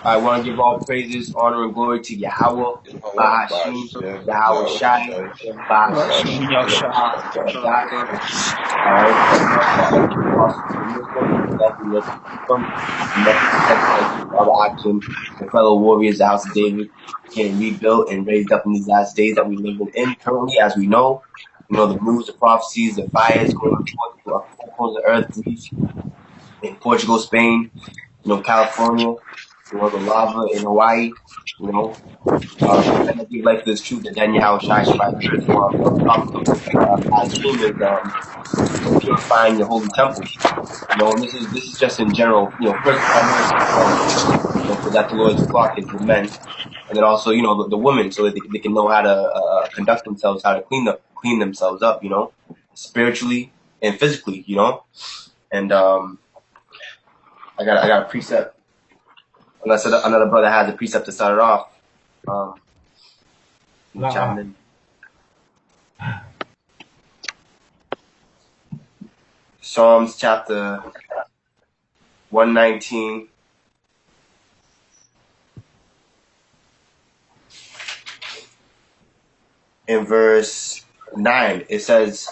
I want to give all praises, honor, and glory to Yahweh, Bahashim, Yahweh Shai, Bahashim, Yahweh Shai. Alright, like the apostles to the Muslims, definitely let's keep them. And let's keep our action, the fellow warriors, the house of David, getting rebuilt and raised up in these last days that we live in currently, as we know. You know, the news, the prophecies, the fires going forth across the earth, Greece, in Portugal, Spain, you know, California, you know, the lava in Hawaii, you know. And I give life to this truth that Daniel Howard Shai Shabbat the earth. One of the topics of last stream is purifying the holy temple. You know, and this is just in general, you know, first primarily for men, you know, because that's the Lord's flock is the men, and then also, you know, the women, so that they can know how to conduct themselves, how to clean themselves up, you know, spiritually and physically, you know. And I got a precept. Unless another brother has a precept to start it off. Chime in. Psalms chapter 119. In verse 9, it says,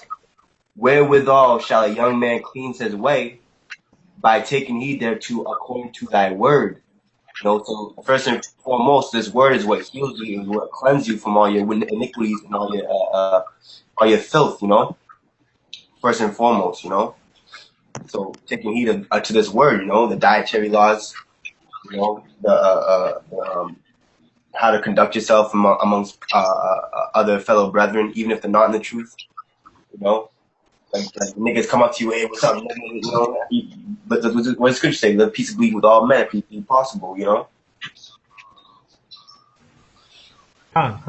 "Wherewithal shall a young man cleanse his way? By taking heed thereto according to thy word." You know, so first and foremost, this word is what heals you, is what cleanses you from all your iniquities and all your filth, you know. First and foremost, you know. So taking heed to this word, you know, the dietary laws, you know, how to conduct yourself amongst other fellow brethren, even if they're not in the truth, you know. Like niggas come up to you, hey, what's up, nigga? You know, but what does Scripture say? Live peaceably with all men, if possible, you know. Fun.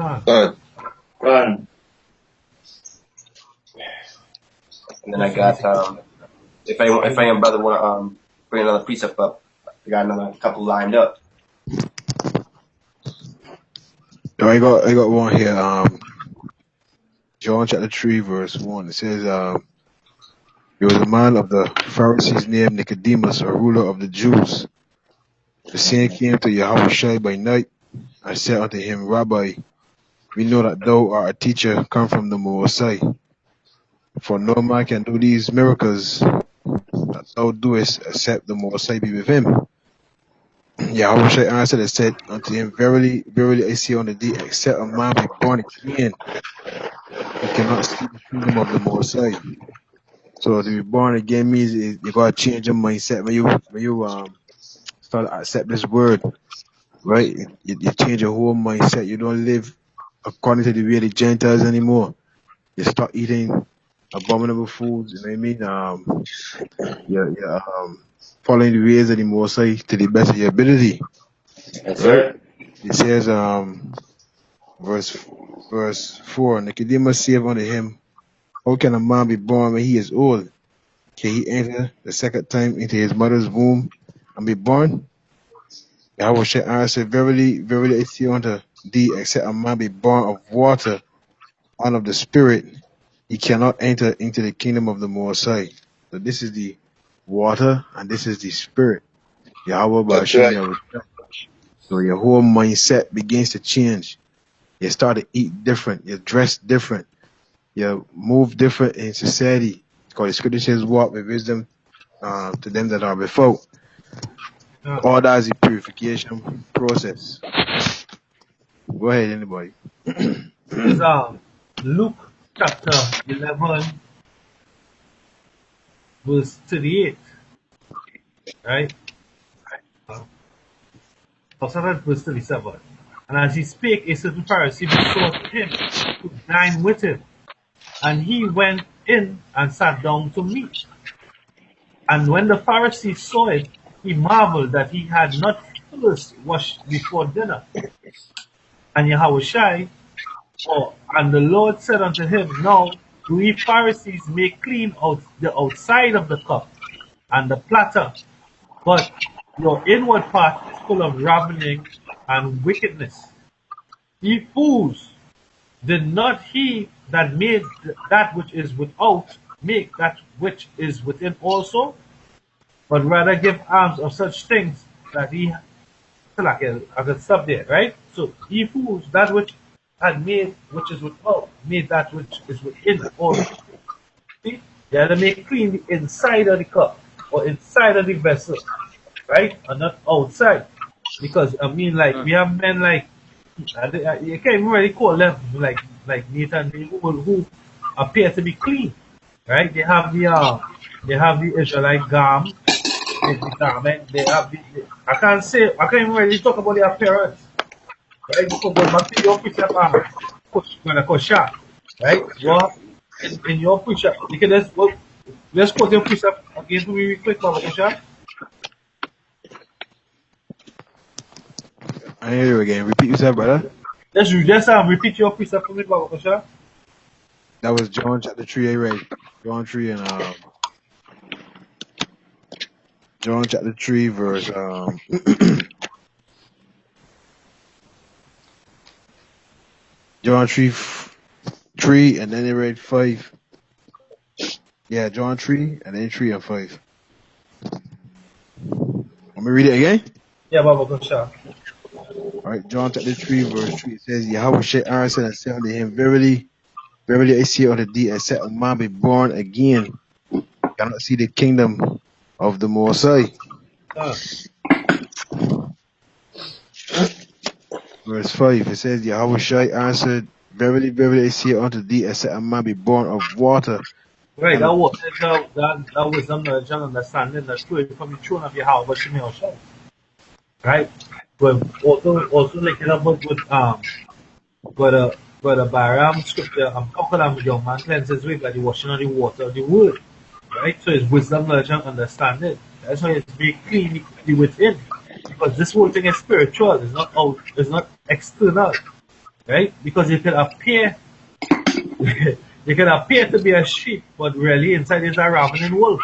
And then I got if any brother want to bring another precept up, I got another couple lined up. I got one here. John chapter 3 verse 1. It says, there was a man of the Pharisees named Nicodemus, a ruler of the Jews. The same came to Yahushua by night and said unto him, Rabbi, we know that thou art a teacher come from the Most High. For no man can do these miracles that thou doest except the Most High be with him. Yahushua answered and said unto him, Verily, verily, I say unto thee, except a man be born again, he cannot see the kingdom of the Most High. So to be born again means you gotta change your mindset when you start to accept this word, right? You change your whole mindset. You don't live according to the way of the Gentiles anymore. You start eating abominable foods. You know what I mean? You're following the ways of the Most High to the best of your ability. That's right. It says verse 4. Nicodemus said unto him, how can a man be born when he is old? Can he enter the second time into his mother's womb and be born? Yahushua answered, Verily, verily, I say unto thee, except a man be born of water and of the Spirit, he cannot enter into the kingdom of the Most High. So this is the water and this is the Spirit. Yahweh Bashim. Right. So your whole mindset begins to change. You start to eat different. You dress different. You move different in society. Because the Scripture says, walk with wisdom to them that are without. All that is the purification process. Go ahead, anybody. This is Luke chapter 11, verse 38. Right? I'll start at verse 37. And as he spake, a certain Pharisee besought him to dine with him. And he went in and sat down to meat. And when the Pharisee saw it, he marveled that he had not first washed before dinner. And Yahushua, and the Lord said unto him, Now do ye Pharisees make clean out the outside of the cup and the platter, but your inward part is full of ravening and wickedness. Ye fools, did not he that made that which is without make that which is within also? But rather give alms of such things that he so like I could stop there, right? So he fools that which had made which is without, made that which is within also. See? You have to make clean the inside of the cup or inside of the vessel, right? And not outside. Because I mean like we have men like you can't even really call them like Nathan who appear to be clean. Right? They have the Israelite the garment, they have I can't even really talk about the appearance. Right? Because going back to your precept when I kosher, right? Well in your precept, you can just well, let's quote your precept again for me real quick, Baba Kosher. I hear you again. Repeat yourself, brother. Let's repeat your precept for me, Baba Kosher. That was John chapter 3, I read. John chapter 3, verse John 3, and then they read 5. Yeah, John 3, and then 3 and 5. Let me read it again. Yeah, Baba Kosher. Alright, John chapter 3, verse 3, it says, Yahweh answered and said unto him, Verily, verily I say unto thee, except a man be born again, cannot see the kingdom of the Most High. Verse 5, it says, Yahweh answered, Verily, verily I say unto thee, except a man be born of water. Right, that was knowledge and understanding that flowing from the throne of Yahweh Shemel Shai. Right? But also like it about but a Baram scripture, I'm talking about young man cleanses way by the washing of the water of the word. Right? So it's wisdom, knowledge, and understanding. That's why it's be clean within. Because this whole thing is spiritual, it's not out, it's not external. Right? Because it can appear they can appear to be a sheep, but really inside is a ravening wolf.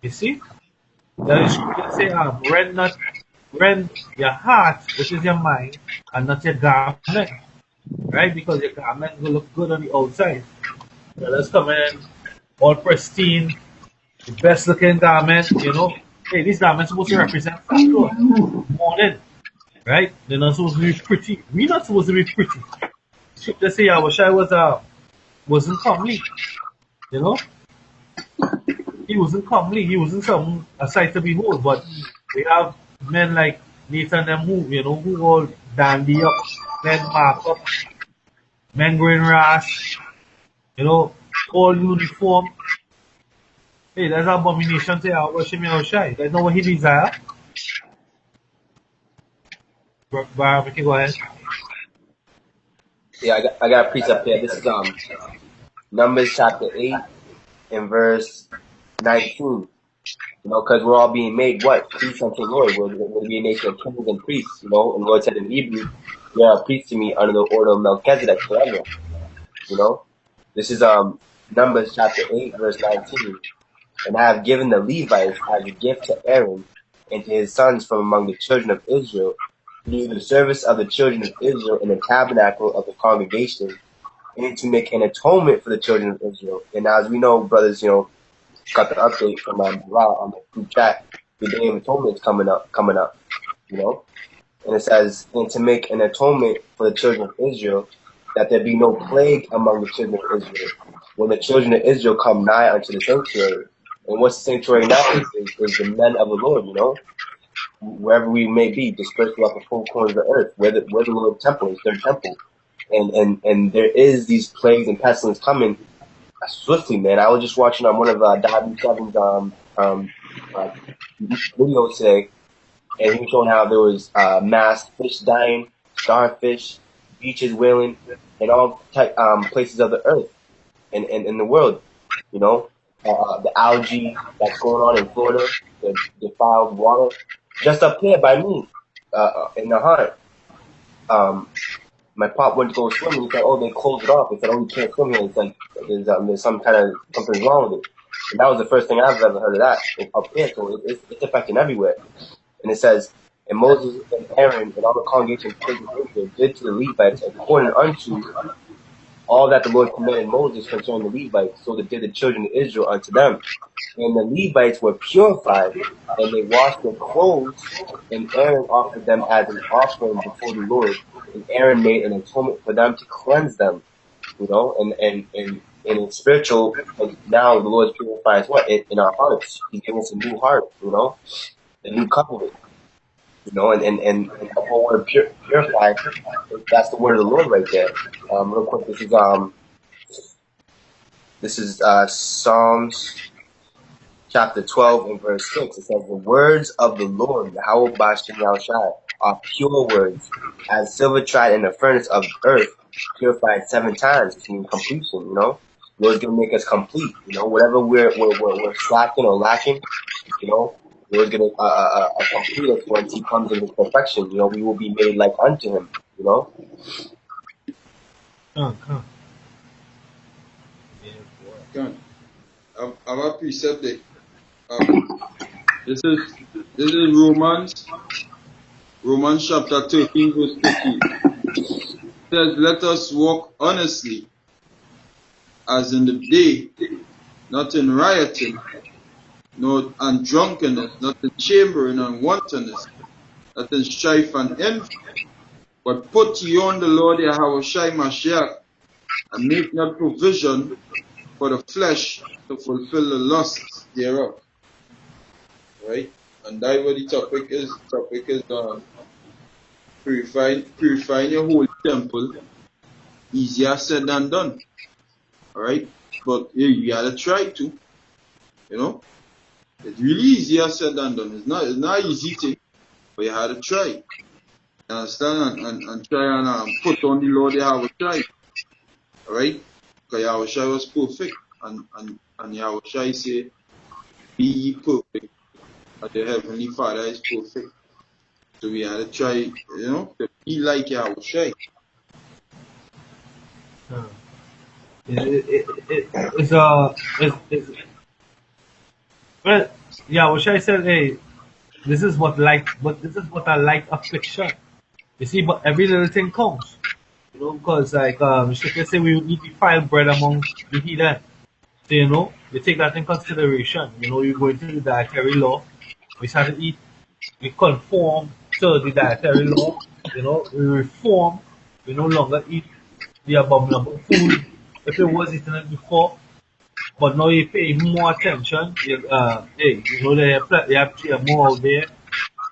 You see? That is scripture say, rend your heart, which is your mind, and not your garment. Right? Because your garment will look good on the outside. So let's come in all pristine, the best looking garment, you know. Hey, these garments supposed to represent sackcloth, mourning. Right? They're not supposed to be pretty. We're not supposed to be pretty. Scripture say I wish I wasn't comely. You know? He wasn't comely, he wasn't some a sight to behold, but we have men like Nathan them who all dandy up, men mark up, men going rash, all uniform. Hey, that's an abomination to Yahweh Shemel Shai. That's not what he desire. Bar, we can go ahead. Yeah, I got a precept here. This is Numbers chapter 8 and verse 19. Because we're all being made what? Priests unto the Lord. We're going to be a nation of kings and priests, And the Lord said in Hebrew, you are a priest to me under the order of Melchizedek forever. This is Numbers chapter 8, verse 19. And I have given the Levites as a gift to Aaron and to his sons from among the children of Israel, to do the service of the children of Israel in the tabernacle of the congregation, and to make an atonement for the children of Israel. And as we know, brothers, got the update from Ra on the group chat. The Day of Atonement is coming up, And it says, and to make an atonement for the children of Israel, that there be no plague among the children of Israel, when the children of Israel come nigh unto the sanctuary. And what's the sanctuary now is the men of the Lord, Wherever we may be, dispersed throughout the four corners of the earth, where the Lord's temple is, their temple. And there is these plagues and pestilence coming swiftly, man. I was just watching on one of W7's videos today, and he was showing how there was mass fish dying, starfish, beaches whaling, and all places of the earth and in the world. The algae that's going on in Florida, the defiled water, just up here by me, in the heart. My pop went to go swimming. He said, "Oh, they closed it off." He said, "Oh, you can't swim here." It's like there's something's wrong with it. And that was the first thing I've ever heard of that up here. So it's affecting everywhere. And it says, "And Moses and Aaron and all the congregation did to the Levites according unto all that the Lord commanded Moses concerning the Levites, so that did the children of Israel unto them. And the Levites were purified, and they washed their clothes, and Aaron offered them as an offering before the Lord. And Aaron made an atonement for them to cleanse them, and in spiritual, like now the Lord purifies what? In our hearts. He's giving us a new heart, a new covenant, and the whole word purify, that's the word of the Lord right there. Real quick, this is Psalms chapter 12 and verse 6. It says, the words of the Lord, Yahweh Bashem Yahushai, are pure words, as silver tried in the furnace of earth, purified 7 times, which means completion, Lord's gonna make us complete, whatever we're slacking or lacking, Lord's gonna complete us once He comes in His perfection. We will be made like unto Him. Come. Can I have a precept there? This is Romans chapter 13 verse 15. It says, let us walk honestly as in the day, not in rioting, nor in drunkenness, not in chambering and wantonness, not in strife and envy, but put ye on the Lord Yahushai Mashiach, and make not provision for the flesh to fulfill the lusts thereof. Right? And that's what the topic is. The topic is purifying your holy temple. Easier said than done. Alright? But you gotta try to. It's really easier said than done. It's not easy thing, but you have to try. You understand? And try and put on the Lord Yahushai. Alright? Because Yahushai was perfect. And Yahushai say, be ye perfect, as the Heavenly Father is perfect. So we had to try, to be like Yahushai. Well, Yahushai said, hey, this is what I like affliction. You see, but every little thing counts. Because Scripture say we need to file bread among the heathen. So, you take that in consideration. You go into the dietary law, we start to eat, we conform to the dietary law, we reform, we no longer eat the abominable food. If it was eaten it before, but now you pay more attention. They have more out there.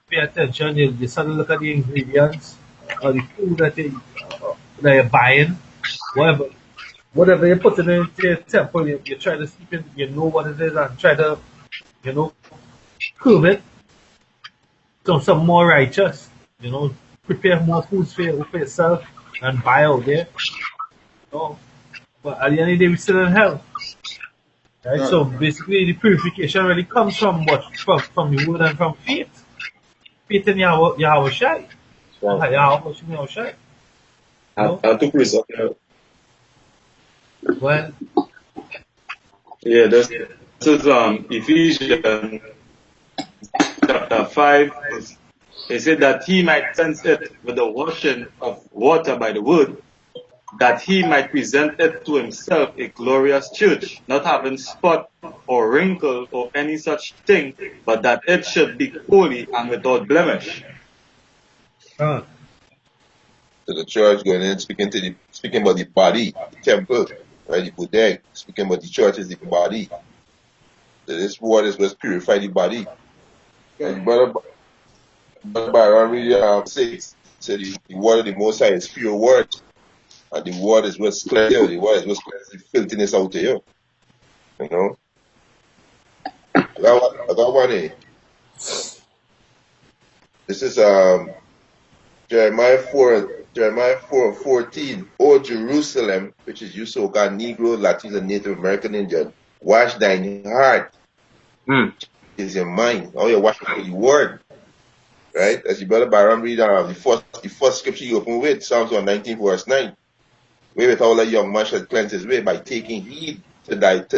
Pay attention. You start to look at the ingredients, or the food that you're buying, whatever you put in into your temple, you try to sleep in, you know what it is, and try to, prove it to some more righteous, prepare more foods for yourself and buy out there. But at the end of the day, we're still in hell. Right? So basically, the purification really comes from what? From the word and from faith. Faith in Yahushai. Yahushai. And to preserve. Well, yeah, this is Ephesians chapter 5. It said that he might cleanse it with the washing of water by the word, that he might present it to himself a glorious church, not having spot or wrinkle or any such thing, but that it should be holy and without blemish. So the church going in speaking about the body, the temple, right? The Budeg, speaking about the church is the body. So this word is what's purify the body. And Brother Byron really 6 said the word of the Most High is pure word. And the word is what's clear. The word is what's clear the filthiness out of you. I got one here. This is Jeremiah 4:14. O Jerusalem, which is you so-called Negro, Latins, and Native American Indian, wash thine heart. Is your mind. Oh, you wash with the word. Right? As you brother Byron read the first scripture you open with, Psalms 119 verse 9. Wherewith all a young man shall cleanse his way by taking heed to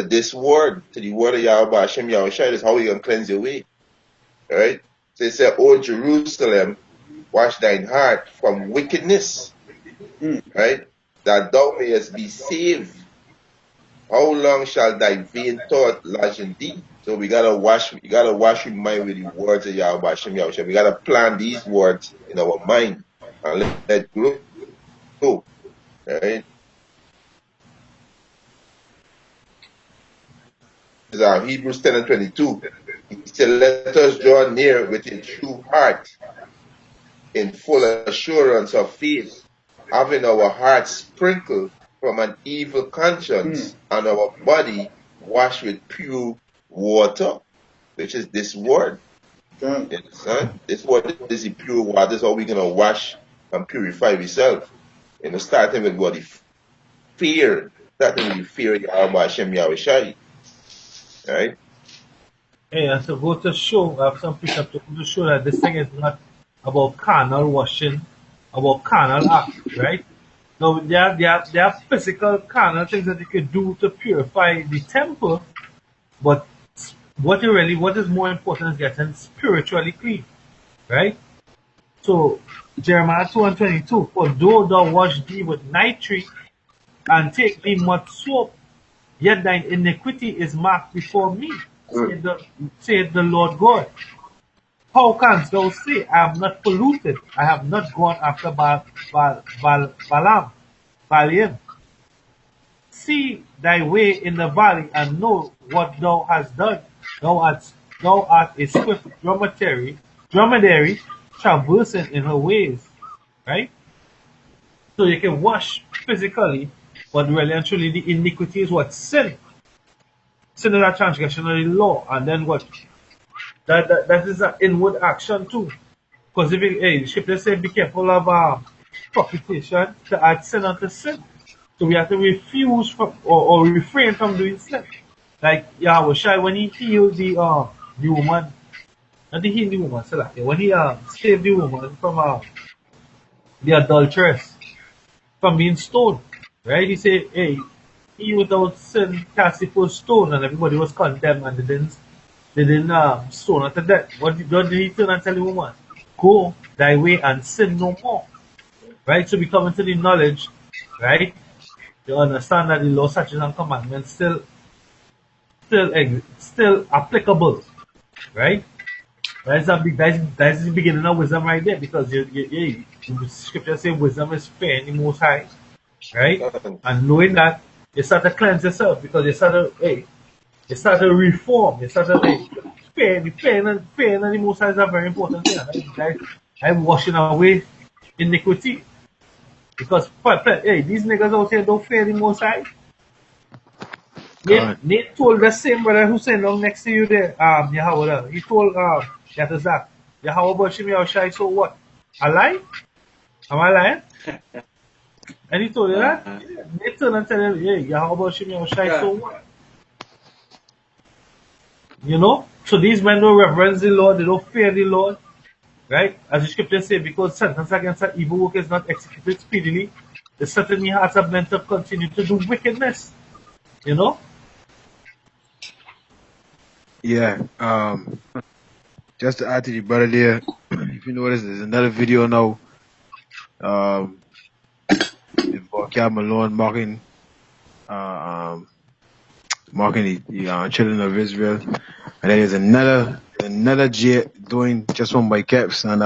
this word, to the word of Yahweh Hashem Yahushai. That's how you can cleanse your way. Right? So it said, O Jerusalem, wash thine heart from wickedness. Right? that thou mayest be saved. How long shall thy vain thought lodge in thee? So we gotta wash your mind with the words of Yahweh Hashem Yahushua. We gotta plant these words in our mind and let it grow. Right? Hebrews 10 and 22. He said, let us draw near with a true heart, in full assurance of faith, having our hearts sprinkled from an evil conscience and our body washed with pure water, which is this word. This word is the pure water. This is how we're going to wash and purify ourselves. Starting with what? Fear. Starting with the fear of Yahweh Hashem Yahushai. Right? Yeah, so go to show, I have some precepts to show that this thing is not about carnal washing, about carnal acts, right? Now, there are physical carnal things that you can do to purify the temple, but what is more important is getting spiritually clean, right? So, Jeremiah 2 and 22, for though thou wash thee with nitrate and take thee much soap, yet thine iniquity is marked before me, saith the Lord God. How canst thou say, I am not polluted, I have not gone after Balaam? See thy way in the valley, and know what thou hast done. Thou art a swift dromedary traversing in her ways. Right? So you can wash physically, but really and truly the iniquity is what? Sin. Sin is a transgression of the law, and then what? That is an inward action too. Because if the scripture says be careful of propitiation to add sin unto sin. So we have to refuse from or refrain from doing sin. Like Yahweh Shai when he healed the woman, not the Hindu woman, so like, when he saved the woman from the adulteress from being stoned. Right? He said, hey, he without sin cast the first stone, and everybody was condemned and they didn't stone her to death. What did he turn and tell the woman? Go thy way and sin no more. Right? So we come into the knowledge, right? You understand that the law, statutes, and commandments still applicable, right? That's the beginning of wisdom right there, because the scripture says wisdom is fear in the Most High, right? And knowing that, you start to cleanse yourself, because you start to reform, you start to fear in the Most High is a very important thing. Right? I'm washing away iniquity. Because, these niggas out here don't fear the Most High. They told the same brother who sitting down next to you there, Yahweh, he told Zach, Yahweh Bashim Yahushai, so what? I lie? Am I lying? And he told you that? Yeah. They turn and tell him, Yahweh Bashim Yahushai, so what? You know? So these men don't reverence the Lord, they don't fear the Lord. Right? As the scripture says, because sentence against an evil work is not executed speedily, the certainly hearts are meant to continue to do wickedness. You know? Yeah. Just to add to the brother there, if you notice, there's another video now. The Barcab Malone mocking the children of Israel, and then there's another J doing just one by Caps and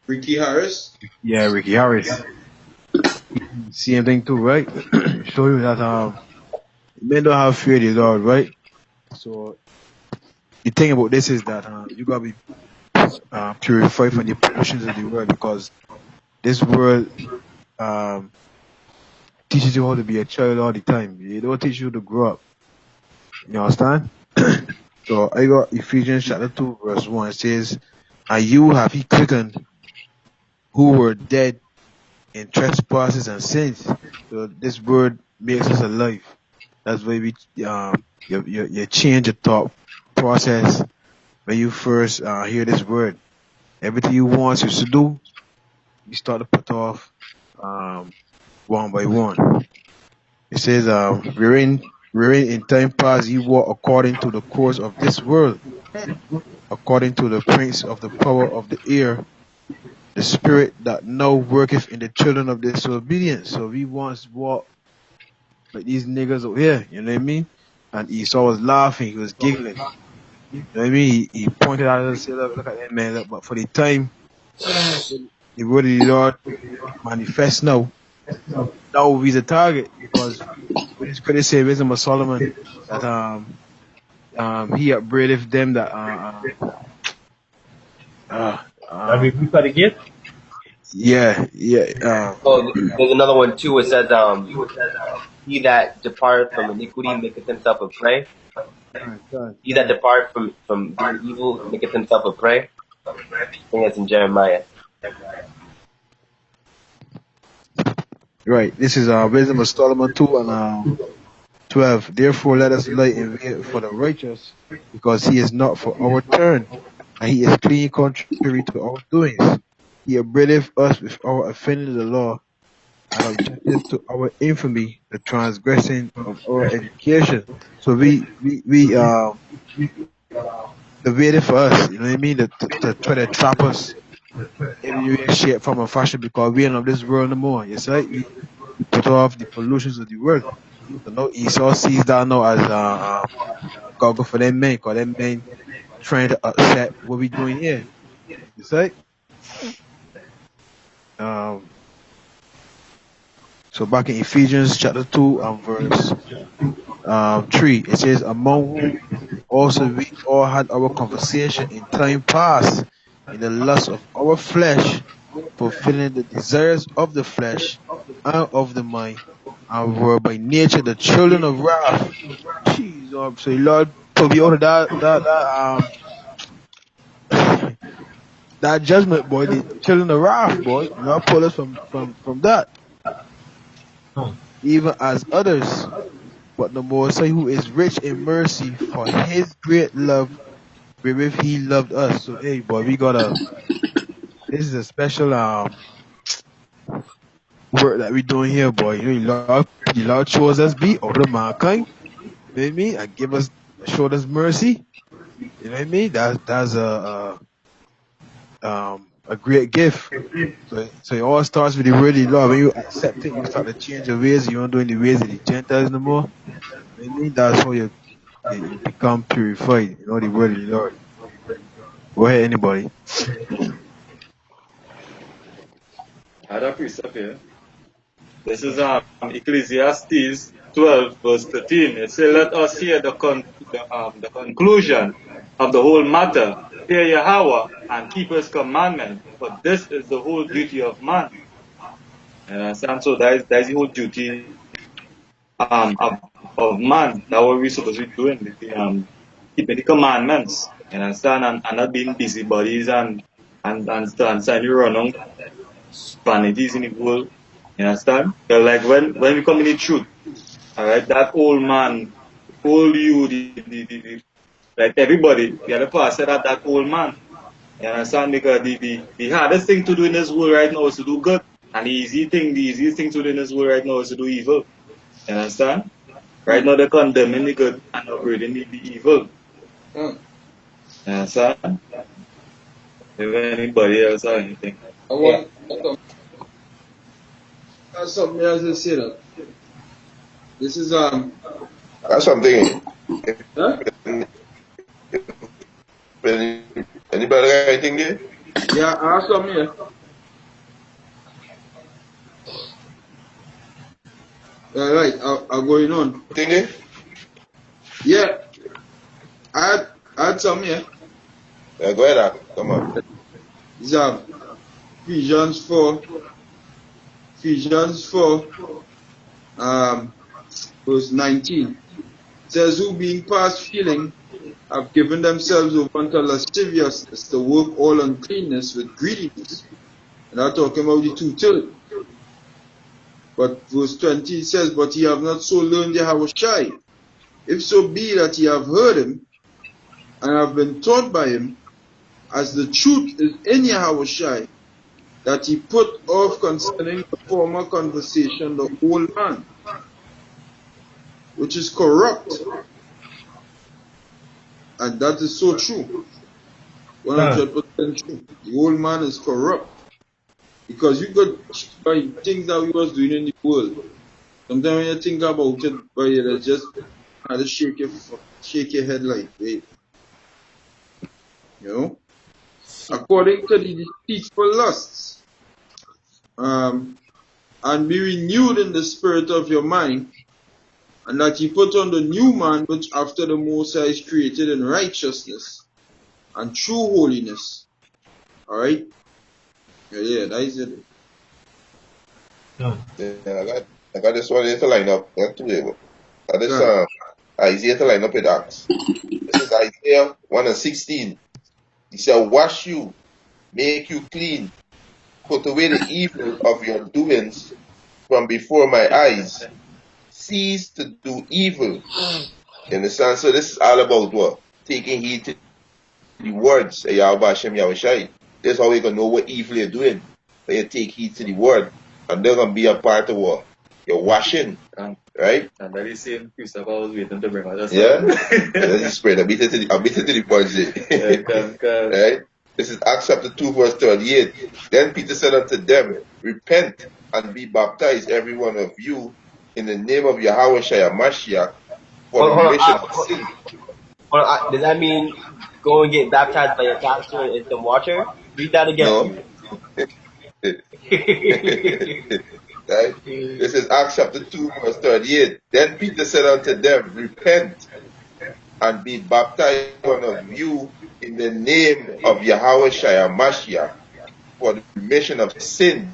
Ricky Harris. Yeah, Ricky Harris. Same thing too, right? Show you that men don't have fear of the Lord, right? So the thing about this is that you gotta be purified from the pollutions of the world, because this world teaches you how to be a child all the time. They don't teach you to grow up. You understand? So I got Ephesians chapter 2 verse 1. It says, and you have he quickened who were dead in trespasses and sins. So this word makes us alive. That's why we you change your thought process when you first hear this word. Everything you want you to do, you start to put off one by one. It says, wherein in time past you walk according to the course of this world, according to the prince of the power of the air, the spirit that now worketh in the children of disobedience. So we once walked like these niggas over here, you know what I mean? And Esau was laughing, he was giggling. You know what I mean? He pointed out and said, look at that man, look, but for the time the word of the Lord manifest now, now we's a target because what is credit say wisdom of Solomon that he upbraideth them that That we for the gate. Oh, there's another one too. It says, he that departeth from iniquity maketh himself a prey. He that depart from doing evil maketh himself a prey. I think that's in Jeremiah. Right. This is wisdom of Solomon 2 and 12. Therefore let us light and wait for the righteous, because he is not for our turn, and he is clean contrary to our doings. He upbraideth us with our offending the law, and objecteth to our infamy, the transgressing of our education. So the waiting for us, you know what I mean, to try to trap us every way, shape, form, and fashion, because we ain't of this world no more. Yes, right? We put off the pollutions of the world. So no Esau sees that now as gotta go for them men, cause them men trying to upset what we doing here. You see? So back in Ephesians chapter 2 and verse 3, it says, among whom also we all had our conversation in time past in the lust of our flesh, fulfilling the desires of the flesh and of the mind, and were by nature the children of wrath. Jesus, so Lord put me out of that judgment, boy, the children of wrath, boy. Lord pull us from that, even as others. But the Most High, who is rich in mercy, for his great love wherewith he loved us. So hey, boy, this is a special work that we doing here, boy. You know, the Lord chose us be out of mankind. You know what I mean? And showed us mercy. You know what I mean? That's a great gift. So it all starts with the word of the Lord. When you accept it, you start to change your ways. You don't do any ways of the Gentiles no more. You know what I mean? That's how you become purified. You know the word of the Lord. Go ahead, anybody. I had a precept here. This is Ecclesiastes 12 verse 13. It says, let us hear the conclusion of the whole matter. Fear Yahweh and keep his commandment, for this is the whole duty of man. And so that is the whole duty of man. That's what we're supposed to be doing. Keeping the commandments. You understand? And not being busybodies and you run on vanities in the world. You understand? But like when we come in the truth, alright, that old man, old you, like everybody, the other part said that old man. You understand? Because the hardest thing to do in this world right now is to do good. And the easiest thing to do in this world right now is to do evil. You understand? Right now they're condemning the good and upgrading the evil. You understand? If anybody else or anything. That's something else to say that. This is That's something. huh? Anybody got anything there? Yeah, I have something here. All right, I'm going on. Anything there? Yeah, I had some here. Yeah, go ahead, come on. It's Ephesians 4, verse 19. It says, who being past feeling have given themselves over unto lasciviousness to work all uncleanness with greediness. And I'm talking about the two-thirds. But verse 20 says, but ye have not so learned Yahushai. If so be that ye have heard him, and have been taught by him, as the truth is in Yahushai, that he put off concerning the former conversation the old man, which is corrupt. And that is so true. 100% true. The old man is corrupt. Because you could by things that we was doing in the world. Sometimes when you think about it, but you just had to shake your head like, wait, you know. According to the deceitful lusts, and be renewed in the spirit of your mind, and that ye put on the new man, which after the Most High is created in righteousness and true holiness. Alright? Yeah, that is it. Yeah, I got this one here to line up. That's two able. This Isaiah to line up with Acts. This is Isaiah 1:16. He said, wash you, make you clean, put away the evil of your doings from before my eyes. Cease to do evil. You understand? So this is all about what? Taking heed to the words of Yahweh Hashem Yahushai. This is how we can know what evil you're doing. When you take heed to the word. And they're going to be a part of what? Your washing. Right? And that is same Christopher was waiting to bring us. Yeah? That's the spirit. I beat it to the punch there. Right? This is Acts chapter 2 verse 38. Then Peter said unto them, repent and be baptized every one of you in the name of Yahweh Shai Mashiach for the remission of sin. Does that mean go and get baptized by your pastor in some water? Read that again. No. Right? This is Acts chapter 2 verse 38. Then Peter said unto them, repent and be baptized one of you in the name of Yahweh Shai Mashiach for the remission of sin,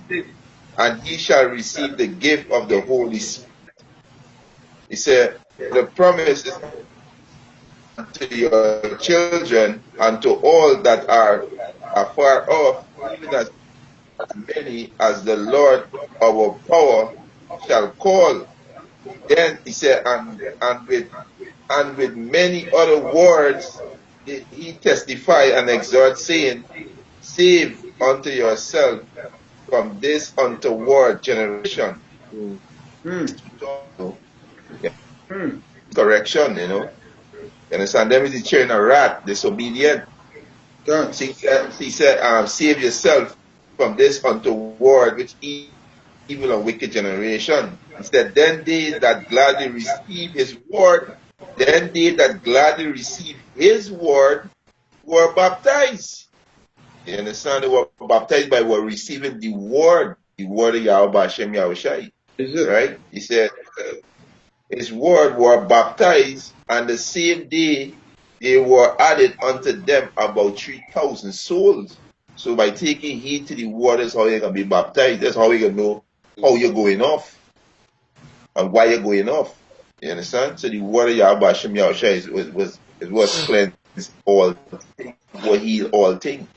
and ye shall receive the gift of the Holy Spirit. He said, the promise is to your children and to all that are afar off, even as many as the Lord our power shall call. Then he said, and with many other words did he testify and exhort, saying, save unto yourself from this untoward generation. Correction, you know. You understand? Them is the children of wrath, disobedient. He said, save yourself from this untoward, which evil and wicked generation. He said, then they that gladly receive his word, were baptized. You understand? They were baptized by were receiving the word of Yahweh Hashem Yahushai. Right? He said, his word were baptized, and the same day they were added unto them about 3,000 souls. So by taking heed to the word, that's how you can be baptized. That's how you can know how you're going off and why you're going off. You understand? So the word of Yahweh Hashem Yahushai was what cleansed all things, what healed all things.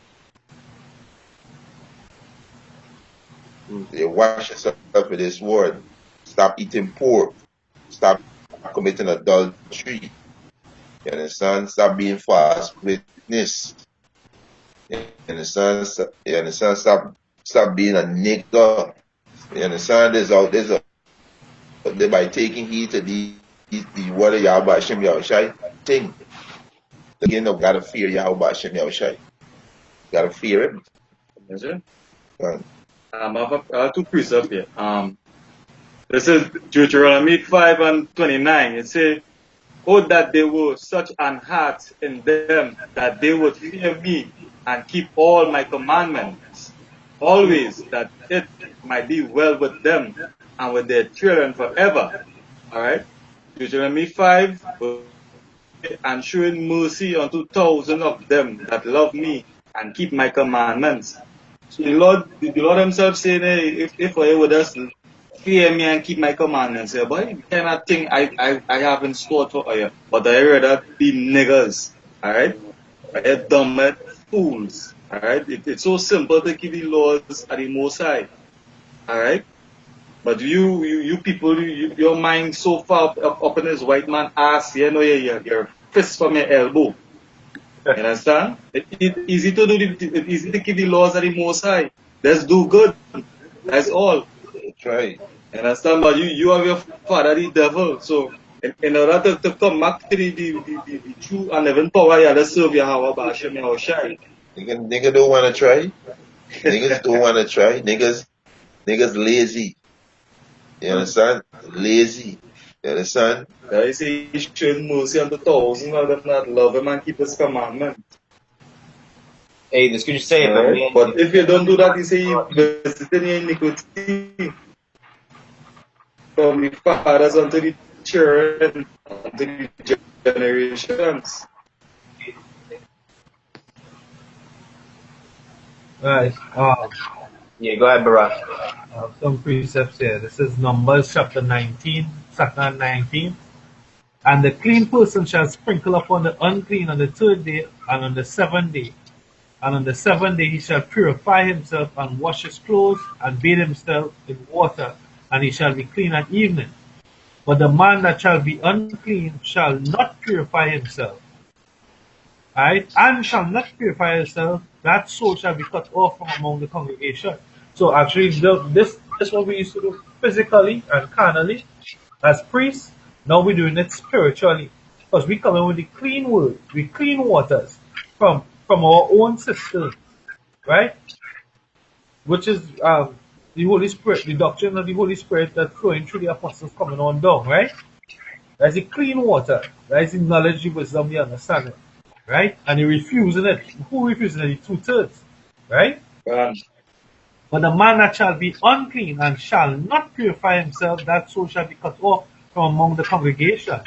You wash yourself with this word. Stop eating pork. Stop committing adultery. You understand? Stop being false witness. You understand? Stop being a nigger. You understand? By taking heed to the word of Yahweh Hashem Yahushai thing. Again, you gotta fear Yahweh Hashem Yahushai. You gotta fear him. Yes, sir. I have two precepts here. This is Deuteronomy 5:29. It says, oh, that there were such an heart in them that they would fear me and keep all my commandments, always, that it might be well with them and with their children forever. Alright? Deuteronomy 5, and showing mercy unto thousands of them that love me and keep my commandments. So the Lord himself said, hey, if I would just fear me and keep my commandments, boy, you cannot think I have in store for you. But I heard that be niggers. Alright? They're dumb fools. Alright? It's so simple to keep the laws at the Most High. Alright? But you people, your mind so far up in this white man ass, you know, your fist from your elbow. You understand? It's easy to easy to keep the laws of the Most High. Let's do good. That's all. That's right. You understand? But you have your father, the devil. So in order to come back to the true and living power, you have to serve Yahweh Hashem Yahushai. Nigga don't want to try. Niggas don't want to try. Niggas lazy. You understand? Lazy. You understand? I say he showed mercy unto thousands of them that love him and keep his commandment. Hey, the scripture say if a Right? man But if you don't do that, he say he visited your iniquity from the fathers unto the children, unto the generations. Right. yeah, go ahead, Barack. Some precepts here. This is Numbers chapter 19, chapter 19. And the clean person shall sprinkle upon the unclean on the third day and on the seventh day. And on the seventh day he shall purify himself and wash his clothes and bathe himself in water, and he shall be clean at evening. But the man that shall be unclean shall not purify himself, right? And shall not purify himself, that soul shall be cut off from among the congregation. So actually, this what we used to do physically and carnally as priests. Now we're doing it spiritually, because we come in with the clean word, with clean waters from our own system, right? Which is the Holy Spirit, the doctrine of the Holy Spirit that flowing through the apostles coming on down, right? That's the clean water. That's the knowledge, the wisdom, the understanding, right? And he refusing it. Who refusing it? The 2/3, right? But the man that shall be unclean and shall not purify himself, that soul shall be cut off from among the congregation,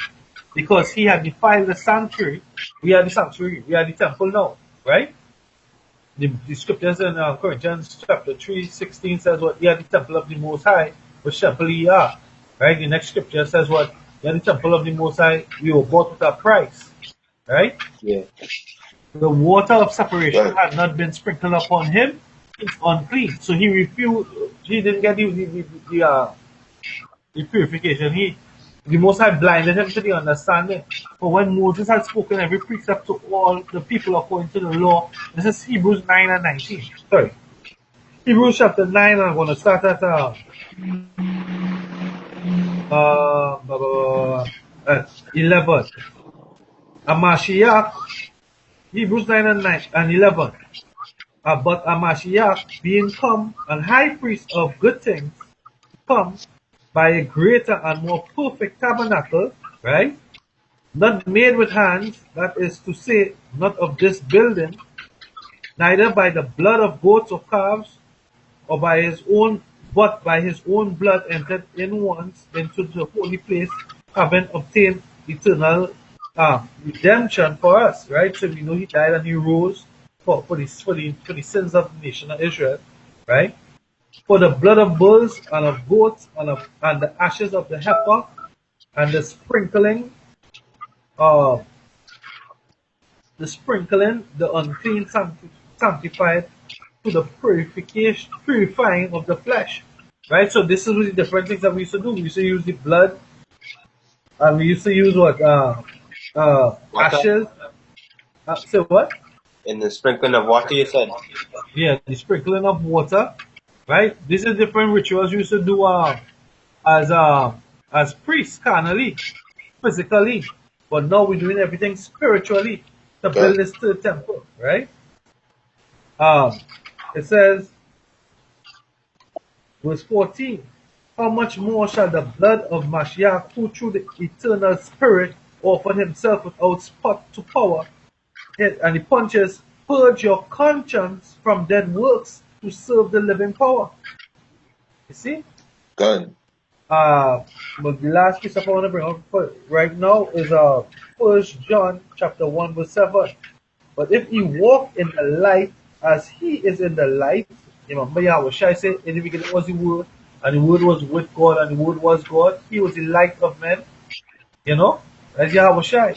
because he had defiled the sanctuary. We are the sanctuary. We are the temple now, right? The scriptures in Corinthians chapter 3:16 says what? Ye are the temple of the Most High, which temple ye are. Right? The next scripture says what? Ye are the temple of the Most High, we were bought with a price. Right? Yeah. The water of separation had not been sprinkled upon him. It's unclean. So he refused, he didn't get the purification. The Most High blinded him to the understanding. But when Moses had spoken every precept to all the people according to the law, this is Hebrews 9 and 19. Sorry. Hebrews chapter 9, I'm going to start at 11. Amashiach, Hebrews 9 and 11. But Amashiach, being come, an high priest of good things, come by a greater and more perfect tabernacle, right? Not made with hands, that is to say, not of this building, neither by the blood of goats or calves, or by his own, but by his own blood entered in once into the holy place, having obtained eternal redemption for us, right? So we know he died and he rose for the sins of the nation of Israel, right? For the blood of bulls and of goats and the ashes of the heifer and uh, the unclean sanctified to the purifying of the flesh. Right? So this is the different things that we used to do. We used to use the blood, and we used to use what? Ashes. Say what? In the sprinkling of water, you said? Yeah, the sprinkling of water. Right? These are different rituals we used to do as priests, carnally, physically. But now we're doing everything spiritually to build this third temple, right? It says, verse 14, how much more shall the blood of Mashiach, who through the eternal Spirit offered himself without spot to power, and the punches, purge your conscience from dead works to serve the living power. You see? Done. But the last piece I want to bring up right now is 1 John chapter 1 verse 7. But if he walk in the light as he is in the light, remember Yahweh Shai said in the beginning was the word, and the word was with God, and the word was God. He was the light of men, as Yahweh Shai,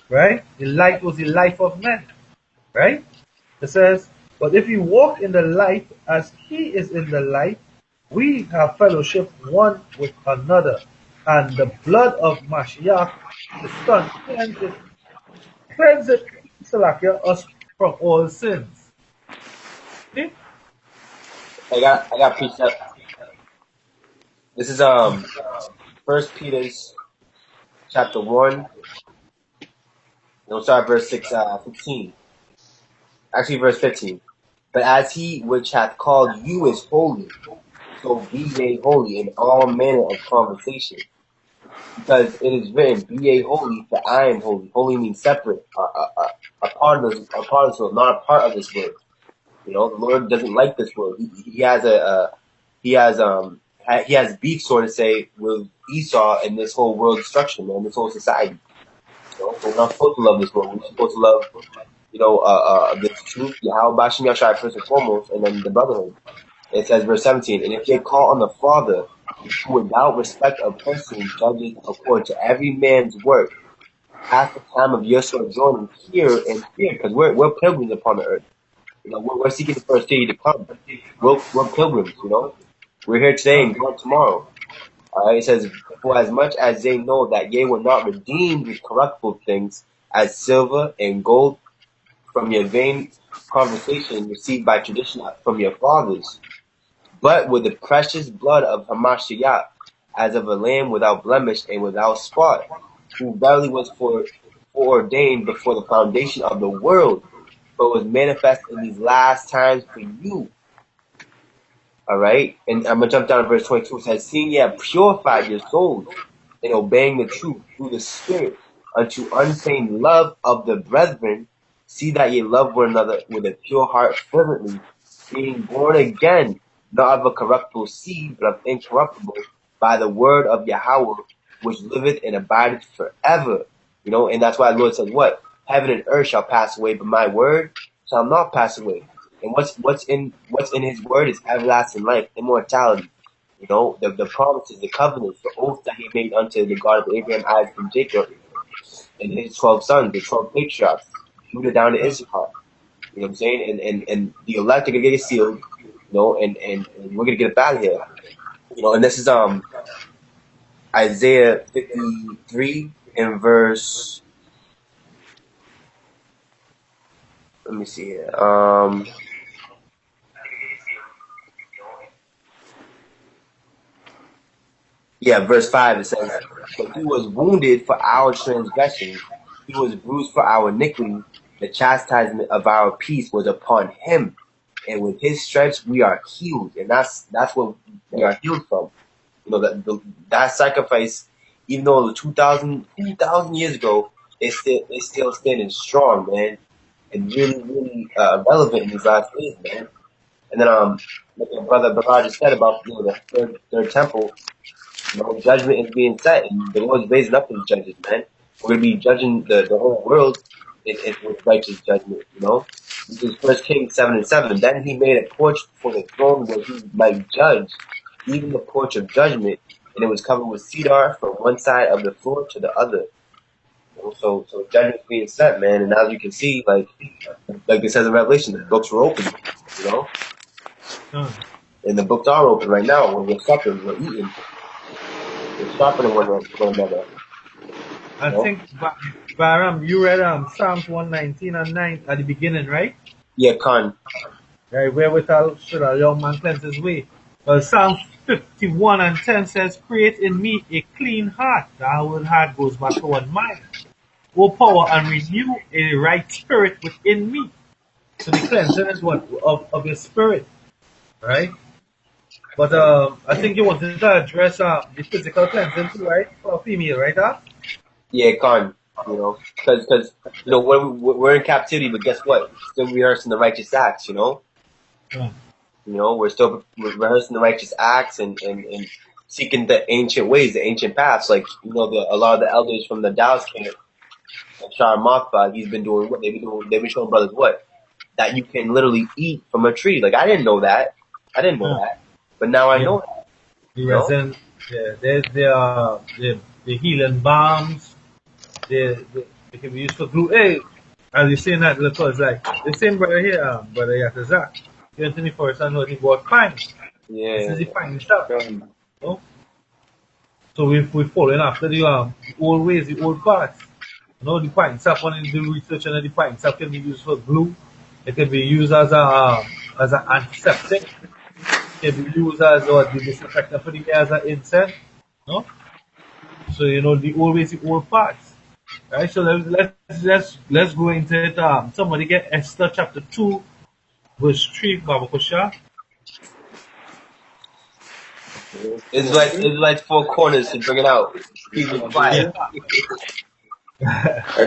right? The light was the life of men, right? It says, but if you walk in the light as he is in the light, we have fellowship one with another, and the blood of Mashiach, the Son, cleanseth Salakia, us from all sins. See? I got precept. This is First Peter's chapter 1. We'll start verse 15. Actually, verse 15. But as he which hath called you is holy, so be ye holy in all manner of conversation. Because it is written, be ye holy, for I am holy. Holy means separate, a part of this world, not a part of this world. You know, the Lord doesn't like this world. He has he has beef, so to say, with Esau and this whole world destruction, man, this whole society. You know, so we're not supposed to love this world. We're supposed to love, this truth, Yahweh Bashim Yashai first and foremost, and then the brotherhood. It says, verse 17, and if they call on the Father, who without respect of person judges according to every man's work, pass the time of your sojourning here and here, because we're pilgrims upon the earth. You know, we're seeking the first city to come. We're pilgrims, you know. We're here today and gone tomorrow. It says, for as much as they know that ye were not redeemed with corruptible things, as silver and gold from your vain conversation received by tradition from your fathers, but with the precious blood of Hamashiach, as of a lamb without blemish and without spot, who verily was foreordained before the foundation of the world, but was manifest in these last times for you. All right, and I'm gonna jump down to verse 22. It says, seeing ye have purified your souls in obeying the truth through the Spirit unto unfeigned love of the brethren, see that ye love one another with a pure heart fervently, being born again, not of a corruptible seed, but of incorruptible, by the word of Yahweh, which liveth and abideth forever. You know, and that's why the Lord says, what? Heaven and earth shall pass away, but my word shall not pass away. And what's in his word is everlasting life, immortality. You know, the promises, the covenants, the oaths that he made unto the God of Abraham, Isaac, and Jacob, and his 12 sons, the 12 patriarchs, Judah down to Issachar. You know what I'm saying? And the elect are gonna get sealed, you know, and we're gonna get it back here. You know, and this is Isaiah 53 and verse, let me see here. Verse 5, it says, but he was wounded for our transgression, he was bruised for our iniquity, the chastisement of our peace was upon him, and with his stripes we are healed. And that's what we are healed from. You know, that sacrifice, even though 2,000 years ago, it's still standing strong, man, and really relevant in these last days, man. And then like my brother Barrage just said about, you know, the third temple. You know, judgment is being set, and the Lord's raising up his judges, man. We're gonna be judging the whole world with righteous judgment. You know, this is First Kings 7:7. Then he made a porch for the throne where he might judge, even the porch of judgment, and it was covered with cedar from one side of the floor to the other. You know, so judgment's being set, man. And as you can see, like it says in Revelation, the books were open. You know, and the books are open right now. When we're supping, we're eating. We're sharpening one another. I think, Baram, you read Psalms 119 and 9 at the beginning, right? Yeah, Khan. Right, wherewithal should a young man cleanse his way. Well, Psalms 51 and 10 says, create in me a clean heart. The whole heart goes back to one mind. O power, and renew a right spirit within me. So the cleansing is what? Of your spirit, right? But I think you wanted to address the physical cleansing too, right? For a female, right? Yeah, Khan. You know, because you know we're in captivity, but guess what? Still rehearsing the righteous acts. You know. Yeah. You know, we're rehearsing the righteous acts and seeking the ancient ways, the ancient paths. Like, you know, a lot of the elders from the Dallas camp, like Shah Mothba, he's been doing what they've been showing brothers what? That you can literally eat from a tree. Like, I didn't know that. But now I know that. The resin, there's the healing balms, they can be used for glue. Hey, as you're saying that, because like the same brother here, brother Yatazak, 24th, I know he bought pine. Yeah. This is the pine stuff. You know? So we're following after the old ways, the old paths. You know, the pine stuff, when you do research on the pine stuff can be used for glue. It can be used as an antiseptic. It can be used as the disinfectant for the air as an incense. No? So you know the old ways, the old parts. Right? So let's go into it. Somebody get Esther chapter 2, verse 3, Baba Kusha. Israelites four corners to bring it out. Keep it quiet.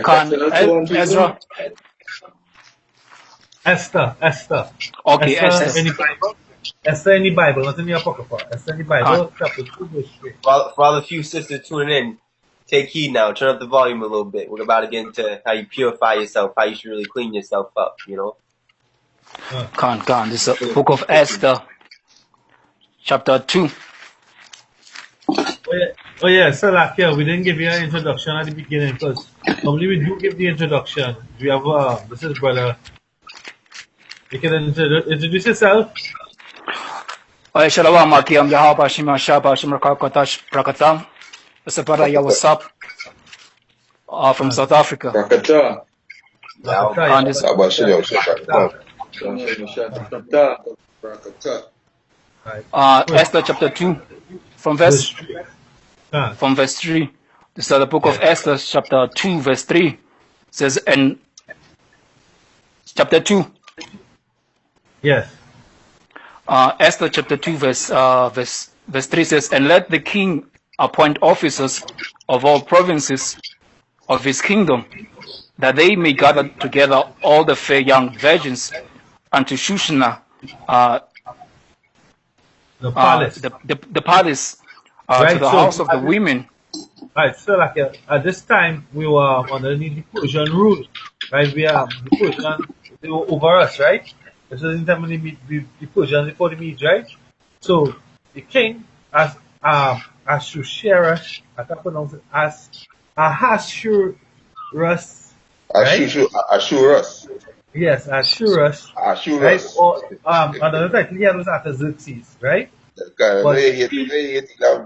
Can Ezra? Esther. Okay, Esther, Esther. any Bible? Esther, any Bible, not in the Apocrypha. Esther, any Bible, chapter 2, verse 3. For all the few sisters tuning in, take heed now. Turn up the volume a little bit. We're about to get into how you purify yourself, how you should really clean yourself up, you know? Can. This is the book of Esther, chapter 2. Oh yeah, so like here, we didn't give you an introduction at the beginning because normally we do give the introduction. We have, this is brother. You can introduce yourself. Shalom, Makiam Yahaba Shima Shaba Shimrakatash Prakata. This is brother what's up? From South Africa. Rakata. And this Esther chapter 2 from verse 3. This is the book of Esther chapter 2 verse 3. It says, and chapter 2. Yes. Esther chapter 2 verse 3 says, and let the king appoint officers of all provinces of his kingdom, that they may gather together all the fair young virgins unto Shushana, the palace, the palace, right, to the house of the women. Right, so like at this time we were underneath the Persian rule, right? We are the Persian, they were over us, right? This was in time when the Persians before the Medes, right? So the king, as Ahasuerus, I can't pronounce it, as Ahasuerus, right? Assurus. Yes, Ahasuerus. Right? Or another title he had was Artaxerxes, right? But he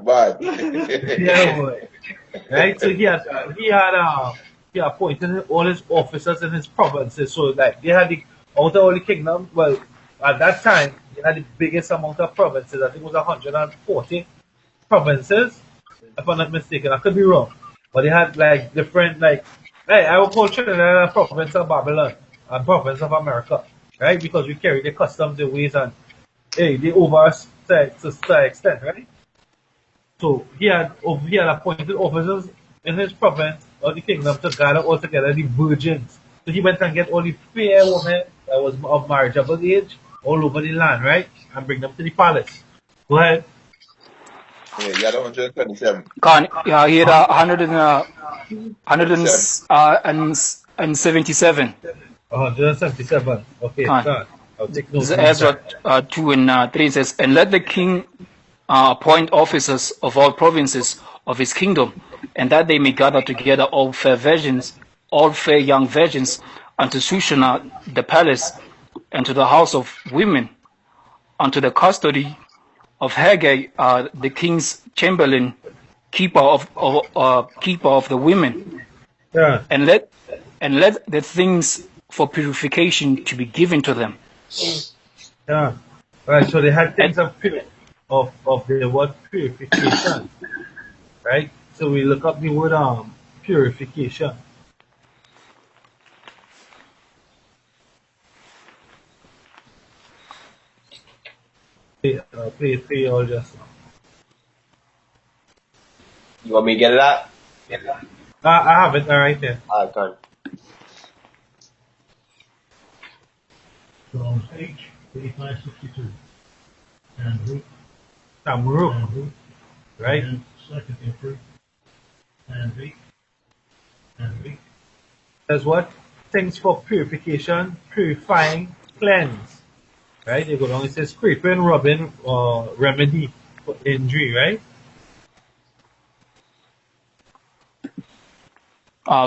bad. Yeah, boy. Right? So he appointed all his officers in his provinces. So like they had out of all the kingdom, well, at that time they had the biggest amount of provinces. I think it was 140 provinces, if I'm not mistaken. I could be wrong. But they had like different hey, I would call Trinidad a province of Babylon and province of America. Right? Because we carry the customs, the ways, and hey, they over us to that extent, right? So he had appointed officers in his province or the kingdom to gather all together the virgins. So he went and get all the fair women that was of marriageable age all over the land, right? And bring them to the palace. Go ahead. Yeah, you had 127. He had 177. 177. Okay, start. I'll take notes. Ezra 2 and 3 says, and let the king appoint officers of all provinces of his kingdom, and that they may gather together all fair young virgins, unto Sushana the palace, and to the house of women, unto the custody of Haggai the king's chamberlain, keeper of the women. Yeah. And let the things for purification to be given to them. Yeah. Right. So they had things of the word purification. Right? So we look up the word purification. Play it for you all just now. You want me to get it out? I have it right there. Alright, done. Psalms H, 3562. And Ruth. Tamuruk. And Ruth. Right? And second Emperor. And Reek. And Reek. Says what? Things for purification, purifying, cleanse. Right? You go down, it says scraping, rubbing, remedy for injury, right?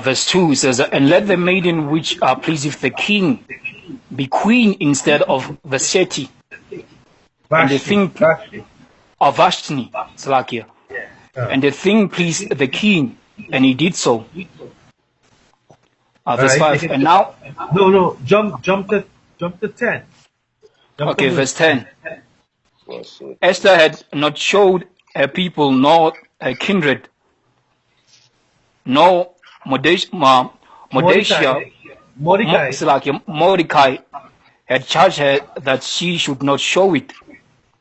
Verse 2 says, and let the maiden which pleaseth the king be queen instead of Vashti. And the thing of Vashti, Salakia. And the thing pleased the king, and he did so. Verse 5. And now no, jump to 10. Okay, verse 10. Esther had not showed her people nor her kindred, nor Mordecai, had charged her that she should not show it.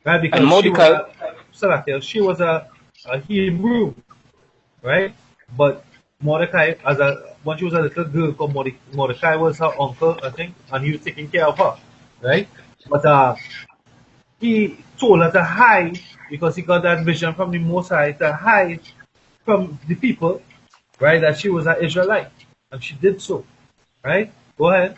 Right, because And Mordecai, she was a Hebrew, right? But Mordecai, when she was a little girl, Mordecai was her uncle, I think, and he was taking care of her, right? But he told her to hide because he got that vision from the Most High to hide from the people, right? That she was an Israelite, and she did so, right? Go ahead.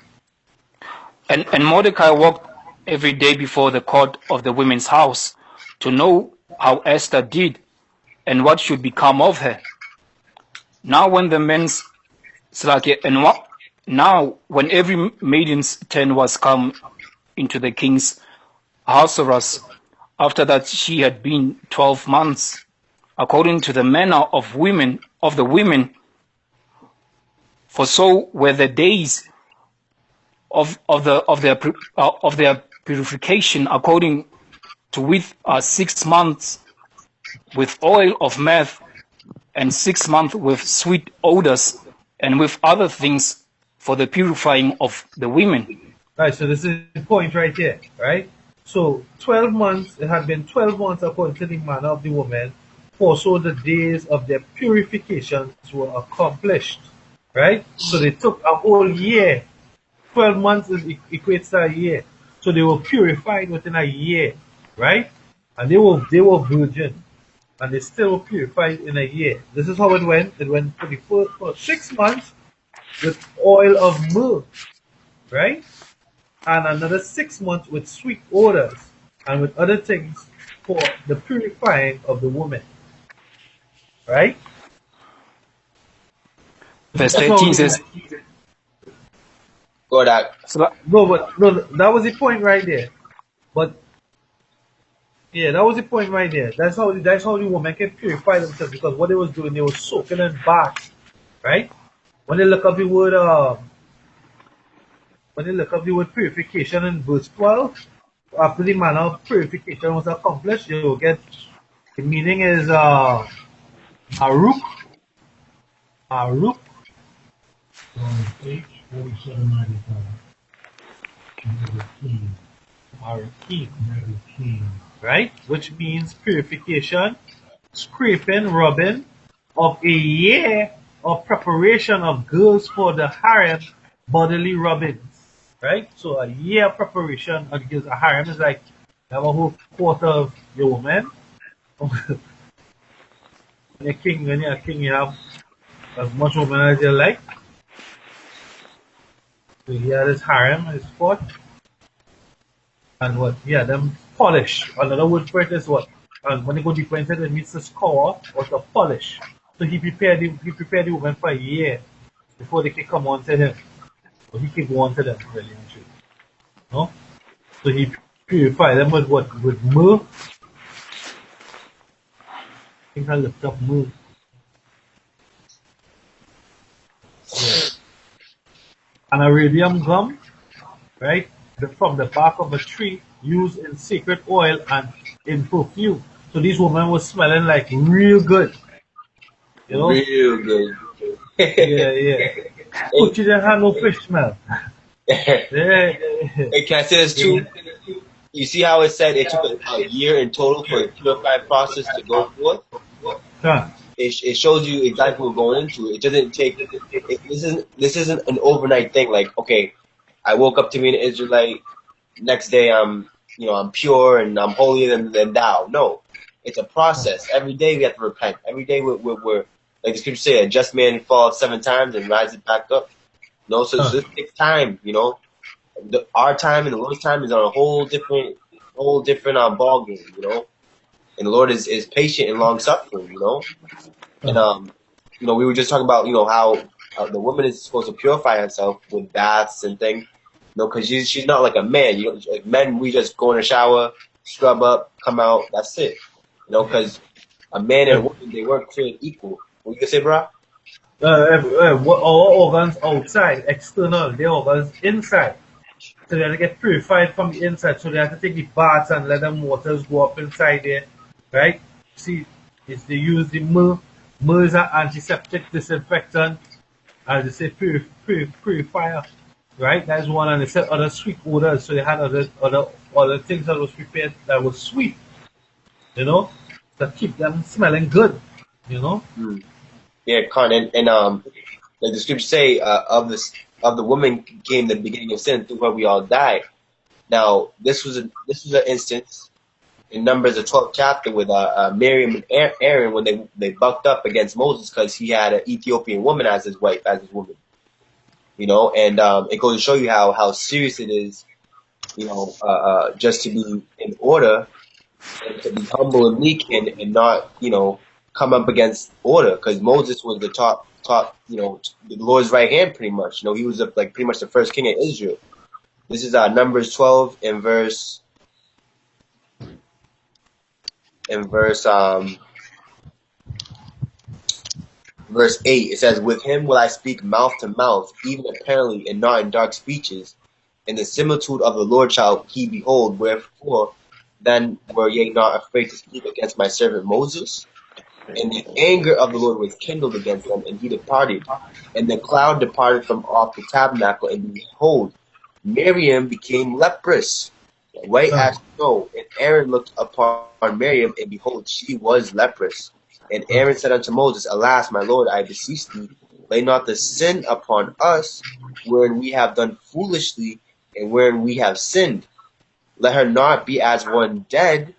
and Mordecai walked every day before the court of the women's house to know how Esther did and what should become of her. Now when the men's now when every maiden's turn was come into the king's house, after that she had been 12 months, according to the manner of the women, for so were the days of their purification, according to with 6 months with oil of myrrh, and 6 months with sweet odors, and with other things for the purifying of the women. Right, so this is the point right here, right? So 12 months, it had been 12 months according to the manner of the woman, for so the days of their purifications were accomplished, right? So they took a whole year. 12 months equates to a year. So they were purified within a year, right? And they were virgin, and they still were purified in a year. This is how it went. It went for 6 months with oil of myrrh, right? And another 6 months with sweet odors and with other things for the purifying of the woman, right? Verse 13 says, Go that. No, that was the point right there. But yeah, that was the point right there. That's how the woman can purify themselves, because what they was doing, they were soaking in baths, right? When they look up the word purification in verse 12, after the manner of purification was accomplished, you will get the meaning is Aruk. Page 4795. Medicated. Right? Which means purification, scraping, rubbing of a year of preparation of girls for the harem bodily rubbings. Right? So a year of preparation of girls. A harem is like you have a whole quarter of your woman. When you're a king, you have as much women as you like. So here is harem, is fort. And what? Yeah, them polish. Another word for it is what? And when they go deeper into it, it means to scour or to polish. So he prepared the woman for a year before they can come on to him. Or he can go on to them, really and truly. No? So he purified them with what? With myrrh. I think I looked up myrrh. Yeah. And Arabian gum, right? From the bark of a tree used in sacred oil and in perfume. So these women were smelling like real good. You know? Real good. Yeah. But you didn't have no fish smell. Hey, can I say this too? You see how it said it took a year in total for the purifying process to go forth? Huh. It shows you exactly what we're going into. It doesn't take. This isn't an overnight thing. Like, okay, I woke up to be an Israelite. Next day, I'm pure and I'm holier than thou. No, it's a process. Every day we have to repent. Every day we're like the scripture say, a just man falls 7 times and rises back up. So this takes time. Our time and the Lord's time is on a whole different ball game. And the Lord is patient and long suffering. And we were just talking about how the woman is supposed to purify herself with baths and things. Because she's not like a man. Like men, we just go in the shower, scrub up, come out. That's it. Because a man and a woman, they weren't created equal. What you gonna say, bro? Our organs outside, external, their organs inside. So they have to get purified from the inside. So they have to take the baths and let them waters go up inside there, right? See, they use the myrrh. Myrrh is an antiseptic, disinfectant, as they say, purifier. right? That's one, and they said other sweet odors. So they had other things that was prepared that was sweet, you know, that keep them smelling good, you know. Yeah, Con, and like the scriptures say, of the woman came the beginning of sin, through her we all died. Now, this was an instance in Numbers, the 12th chapter, with Miriam and Aaron, when they bucked up against Moses because he had an Ethiopian woman as his wife, as his woman. You know, and it goes to show you how serious it is, you know, just to be in order and to be humble and meek, and not, you know, come up against order, because Moses was the top, you know, the Lord's right hand, pretty much. You know, he was like pretty much the first king of Israel. This is Numbers 12 and verse 8. It says, "With him will I speak mouth to mouth, even apparently, and not in dark speeches. And the similitude of the Lord shall he behold. Wherefore then were ye not afraid to speak against my servant Moses? And the anger of the Lord was kindled against them, and he departed. And the cloud departed from off the tabernacle, and behold, Miriam became leprous, white as snow. And Aaron looked upon Miriam, and behold, she was leprous. And Aaron said unto Moses, Alas, my Lord, I beseech thee, lay not the sin upon us, wherein we have done foolishly, and wherein we have sinned. Let her not be as one dead,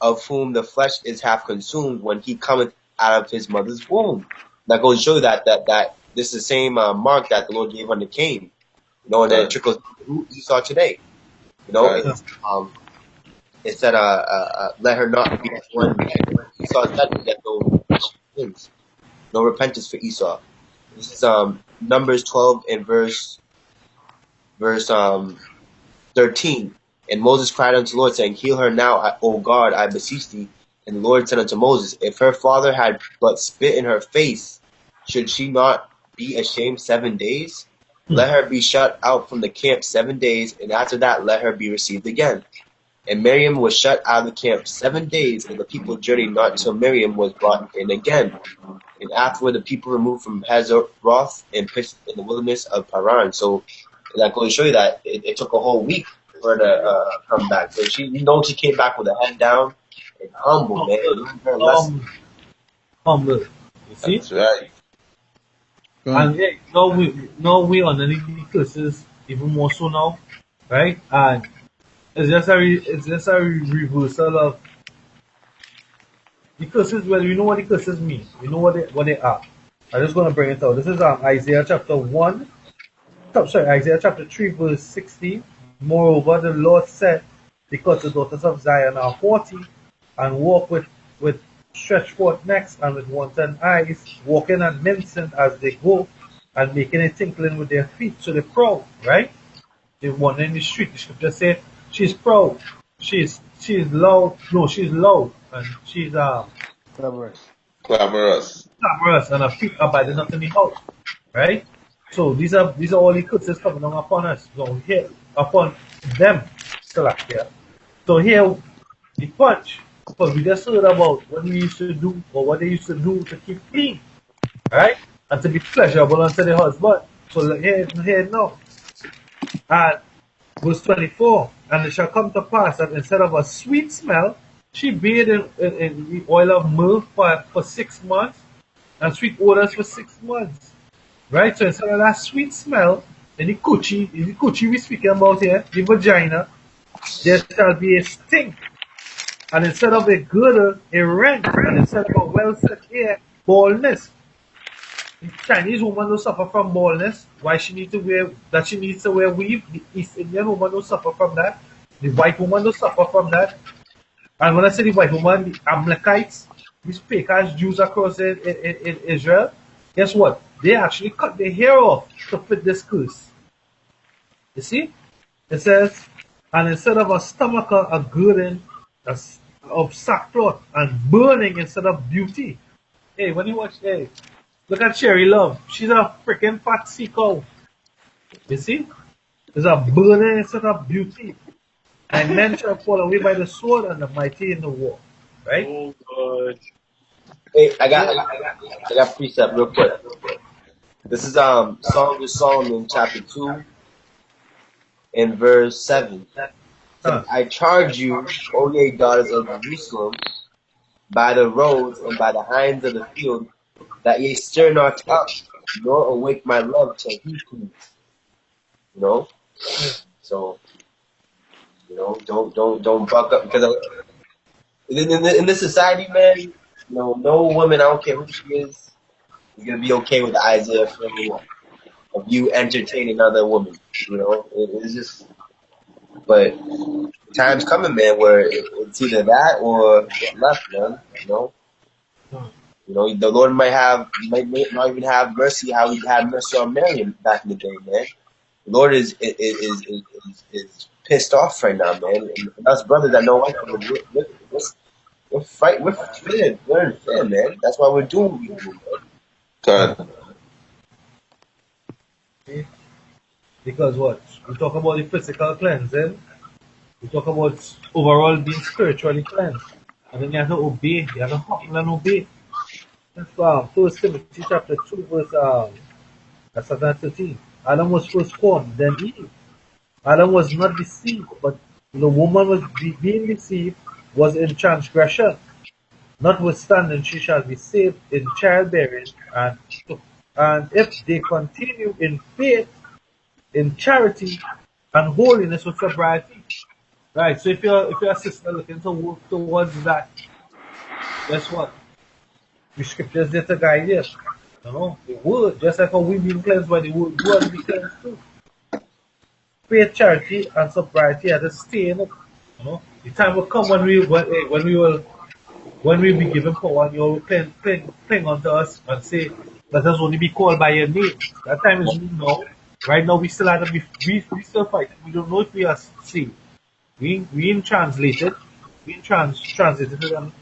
of whom the flesh is half consumed, when he cometh out of his mother's womb." That goes to show you that this is the same mark that the Lord gave unto Cain. You know, and then it trickles to who Esau today. You know, it said, let her not be as one dead. Esau's dead, we get no sins, no repentance for Esau. This is Numbers 12 and verse 13. And Moses cried unto the Lord, saying, Heal her now, O God, I beseech thee. And the Lord said unto Moses, If her father had but spit in her face, should she not be ashamed 7 days? Let her be shut out from the camp 7 days, and after that let her be received again. And Miriam was shut out of the camp 7 days, and the people journeyed not till Miriam was brought in again. And afterward the people removed from Hazeroth and pitched in the wilderness of Paran. So that goes to show you that it took a whole week for her to come back. So she came back with her head down and humble, man. Learn her lesson. Humble. You see? That's right. And yeah, now we underneath the curses even more so now, right? And it's just a reversal of the curses. Well, we know what the curses mean. We know what they are. I'm just gonna bring it out. This is Isaiah chapter 3 verse 16. Moreover, the Lord said, because the daughters of Zion are haughty, and walk with stretched forth necks, and with wanton eyes, walking and mincing as they go, and making a tinkling with their feet. So they're proud, right? They wander in the street. The scripture said she's proud. She's loud. No, she's loud, and she's Clamorous. glamorous, and her feet are binding up in the house, right? So these are all the curses coming down upon us. So here upon them, Salakia. So here the punch, because we just heard about what we used to do, or what they used to do to keep clean, right? And to be pleasurable unto the husband. So here now. And verse 24, and it shall come to pass that instead of a sweet smell, she bathed in the oil of myrrh for 6 months, and sweet odors for 6 months. Right? So instead of that sweet smell, in the coochie we're speaking about here, the vagina, there shall be a stink. And instead of a girdle, a rent. And instead of a well set hair, baldness. The Chinese woman don't suffer from baldness. Why she needs to wear weave? The East Indian woman don't suffer from that. The white woman don't suffer from that. And when I say the white woman, the Amalekites, these Pekans Jews across in Israel, guess what? They actually cut their hair off to fit this curse. You see? It says, and instead of a stomach, a girding of sackcloth, and burning instead of beauty. Hey, when you watch, hey, look at Cherry Love. She's a freaking fat sea cow. You see? There's a burning instead of beauty. And men shall fall away by the sword, and the mighty in the war. Right? Oh God. Hey, I got precept real quick. This is Song of Solomon chapter 2 in verse 7. Huh. I charge you, O ye daughters of Jerusalem, by the roads and by the hinds of the field, that ye stir not up, nor awake my love till he please. You know? So, you know, don't buck up, because in this society, man, you know, no woman, I don't care who she is gonna be okay with the Isaiah frame of you entertaining other women. You know, it's just, but time's coming, man, where it's either that or get left, man. You know, the Lord might not even have mercy how He had mercy on Mary back in the day, man. The Lord is pissed off right now, man. And us brothers that know we're fight, we're fear, we're in fear, man. That's why we're doing what we do, man. God. Because what? We talk about the physical cleansing. We talk about overall being spiritually cleansed. And then you have to obey. You have to humble and obey. That's 1 Timothy chapter 2 verse 13. Adam was first formed, then Eve. Adam was not deceived, but the woman was being deceived, was in transgression. Notwithstanding, she shall be saved in childbearing, and if they continue in faith, in charity, and holiness with sobriety. Right. So if you're a sister looking to work towards that, guess what? The scriptures there to guide you. You know, the word, just like how we've been cleansed by the word, you have to be cleansed too. Faith, charity, and sobriety are to stay in it. You know, the time will come when we be given power and you will cling unto us and say, let us only be called by your name. That time is now. Right now we still have to be we still fighting. We don't know if we are saved. We ain't translated. We ain't translated to them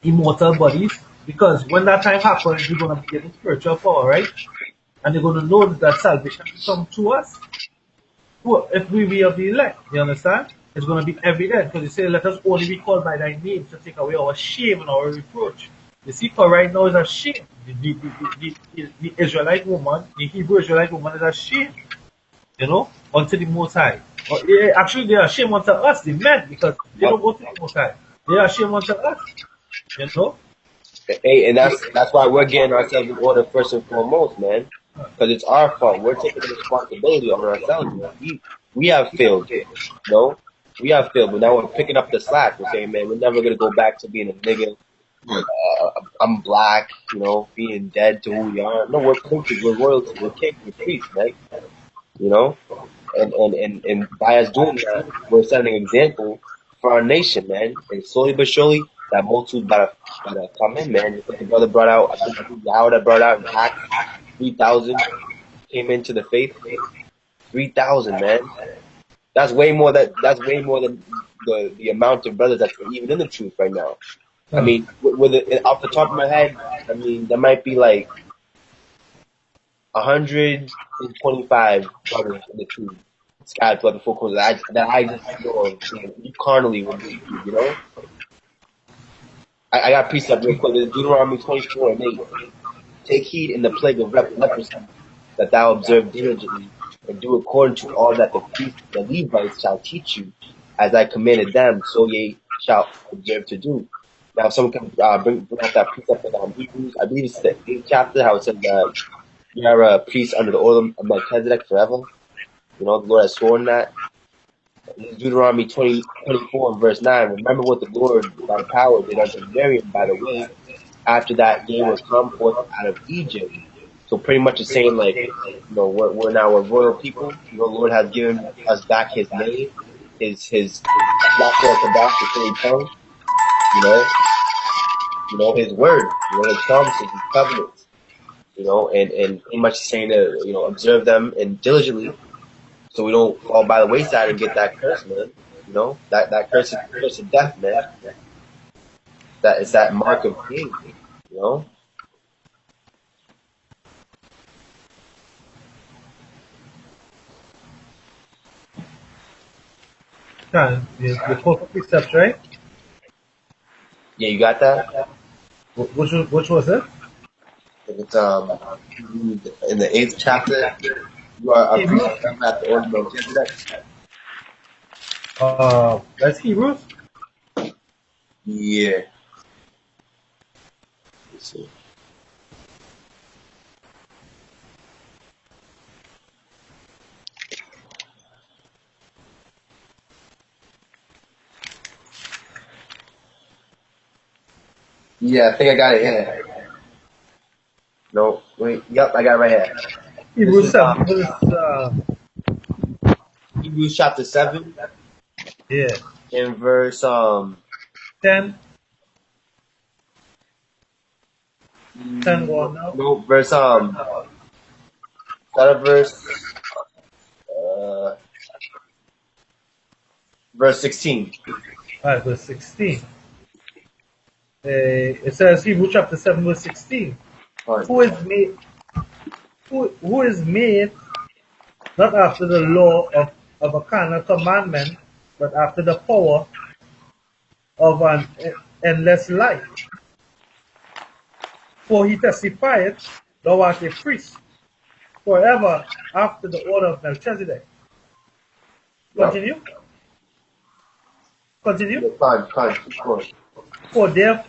immortal bodies. Because when that time happens, we're gonna be getting spiritual power, right? And they're gonna know that salvation will come to us. Well, if we be of the elect, you understand? It's going to be evident because you say, let us only be called by thy name to take away our shame and our reproach. You see, for right now is a shame. The Israelite woman, the Hebrew Israelite woman is ashamed, you know, unto the Most High. Or, actually, they are ashamed unto us, the men, because they don't go to the Most High. They are ashamed unto us, you know. Hey, and that's why we're getting ourselves in order first and foremost, man. Because it's our fault. We're taking the responsibility on ourselves. We have failed, you know. We have failed, but now we're picking up the slack. We're saying, man, we're never gonna go back to being a nigga. I'm black, you know, being dead to who we are. No, we're princes, we're royalty, we're kings, we're priests, right? You know, and by us doing that, we're setting an example for our nation, man. And slowly but surely, that multitude gotta come in, man. Just like the brother brought out, I think Yahweh that brought out in Acts, 3,000 came into the faith. 3,000, man. That's way more than the amount of brothers that's even in the truth right now. I mean, off the top of my head, I mean, there might be like 125 brothers in the truth scattered throughout the four corners that I just know you carnally would do, you know? I got precept real quick. There's Deuteronomy 24:8. Take heed in the plague of leprosy that thou observe diligently, and do according to all that the priests, the Levites, shall teach you, as I commanded them, so ye shall observe to do. Now, if someone can bring out that precept in Hebrews, I believe it's the 8th chapter, how it says that you are a priest under the order of Melchizedek forever. You know, the Lord has sworn that. Deuteronomy 24 and verse 9. Remember what the Lord by power did unto Miriam by the way, after that ye were come forth out of Egypt. So pretty much it's saying like, you know, we're now a royal people. You know, the Lord has given us back His name, His not for Kabbalah, His holy tongue. You know, His word. You know, His promises, His covenants. You know, and pretty much saying to, you know, observe them and diligently, so we don't fall by the wayside and get that curse, man. You know, that curse is the curse of death, man. That is that mark of Cain. You know. The four precepts, right? Yeah, you got that? Which was it? It's in the 8th chapter. You are a priest Hebrews. forever after the order of Melchizedek. That's Hebrews. Yeah. Let's see. Yeah, I think I got it here. No, wait. Yep, I got it right here. This Hebrews is 7 verse Hebrews chapter 7 yeah, in verse 10. 10 going now. no verse start of uh verse 16. Alright, verse 16. It says Hebrews chapter 7 verse 16. Fine. Who is made who is made not after the law of a carnal commandment, but after the power of an endless life. For he testifieth, thou art a priest forever after the order of Melchizedek. Yep. Continue. Continue. Yeah, fine. Keep going. For there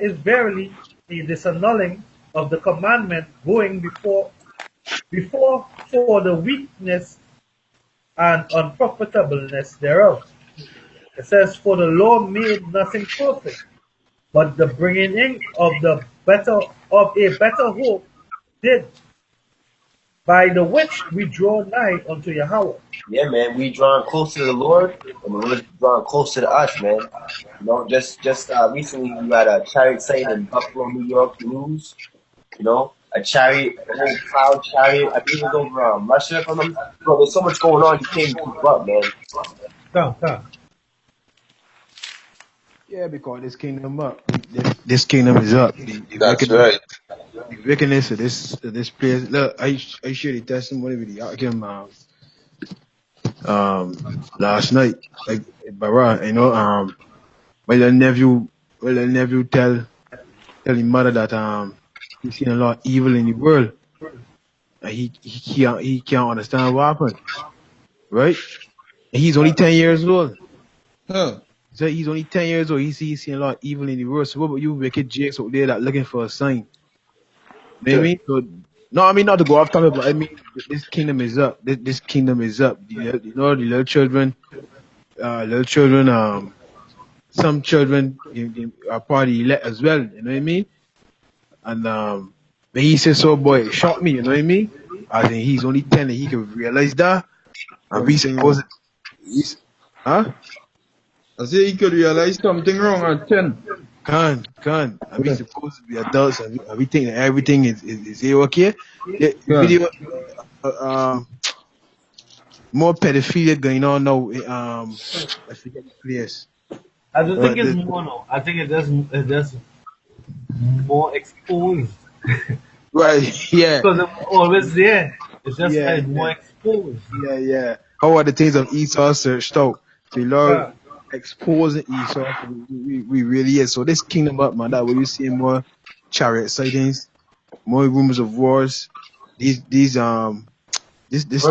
is verily a disannulling of the commandment going before for the weakness and unprofitableness thereof. It says, for the law made nothing perfect, but the bringing in of a better hope did, by the which we draw nigh unto Yahweh. Yeah, man, we drawing close to the Lord, and the Lord's drawing closer to us, man. You know, just recently we had a chariot sight in Buffalo, New York news. You know, a chariot, a whole cloud chariot. I believe it was over Russia. If I'm not, bro, there's so much going on. You can't even keep up, man. Come. Yeah, because this kingdom up. This kingdom is up. That's right. The wickedness of this place. Look, I shared a testimony with the Akim last night. Like Bara, you know, my little nephew tell his mother that he's seen a lot of evil in the world. And he can't understand what happened. Right? And he's only 10 years old. Huh. So he's only 10 years old. He's seen a lot of evil in the world. So what about you wicked jakes out there that looking for a sign? You know what I mean? So, no, I mean not to go off topic, but I mean this kingdom is up. This kingdom is up. You know the little children, some children they are part of the elect as well. You know what I mean? And when he said so, boy, it shocked me. You know what I mean? I think he's only 10 and he can realize that. And we Something wrong. supposed, huh? I say he could realize something wrong at 10. Can. And we supposed to be adults and we think that everything is okay. The video, more pedophilia going on now. I forget the place. I don't think it's more now. I think it's just more exposed. Right, yeah. Because it's always there. It's just like more exposed. Yeah. How are the things of Esau searched out? So Lord Yeah. exposing Esau. We really is. So this kingdom up, man, that way you see more chariot sightings, more rumors of wars. This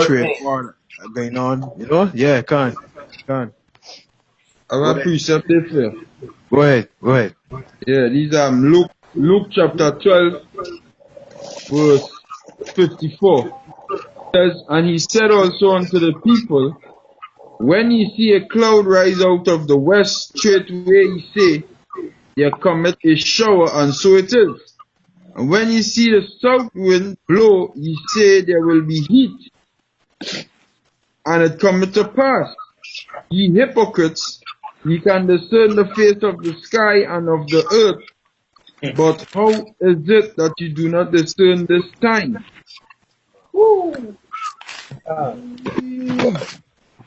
trade war going on, you know? Yeah, can. I have a precept here. Go ahead. Yeah, these are Luke chapter 12, verse 54. Says, and he said also unto the people, when ye see a cloud rise out of the west, straightway ye say, there cometh a shower, and so it is. And when ye see the south wind blow, ye say, there will be heat, and it cometh to pass. Ye hypocrites, ye can discern the face of the sky and of the earth, but how is it that you do not discern this time?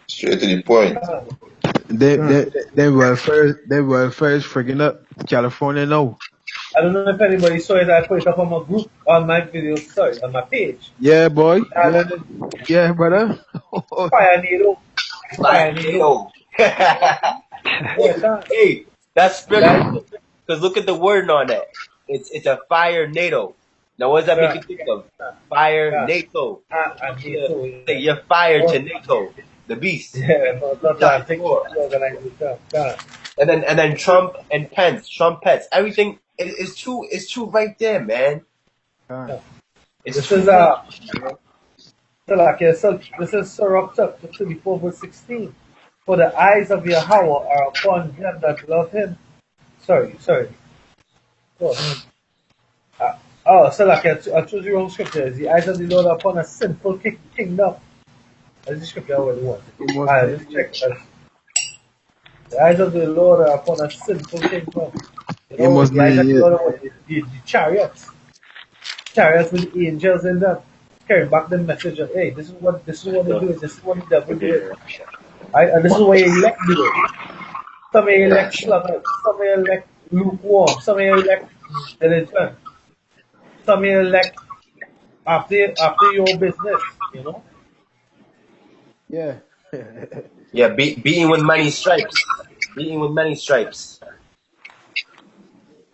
Straight to the point. Then welfare is freaking up California now. I don't know if anybody saw it. I put it up on my group, on my video, sorry, on my page. Yeah, boy. Yeah, brother. Fire needle. Hey, that's scripture. Because look at the wording on that. It's a fire NATO. Now, what does that make you think of? Fire, NATO. And NATO, Say you're fired to NATO, the beast. yeah, not Just take war. the organization. And then Trump and Pence, everything is true. It's true right there, man. It's This true. is this is Sirach chapter 34 verse 16. For the eyes of Yahweh are upon them that love him. Sorry. Oh, so I choose the wrong scripture. The eyes of the Lord are upon a sinful kingdom. That's the scripture I already wanted. Let's check. The eyes of the Lord are upon a sinful kingdom. You know, the eyes of the Lord are on the chariots. Chariots with the angels in them. Carry back the message of, hey, this is what they do it, this is what the devil do it. And this is why you elect do it. Some may elect sluggard, some may elect lukewarm, some may elect diligent, some may elect after your business, you know? Yeah. Yeah, beating with many stripes. Beating with many stripes.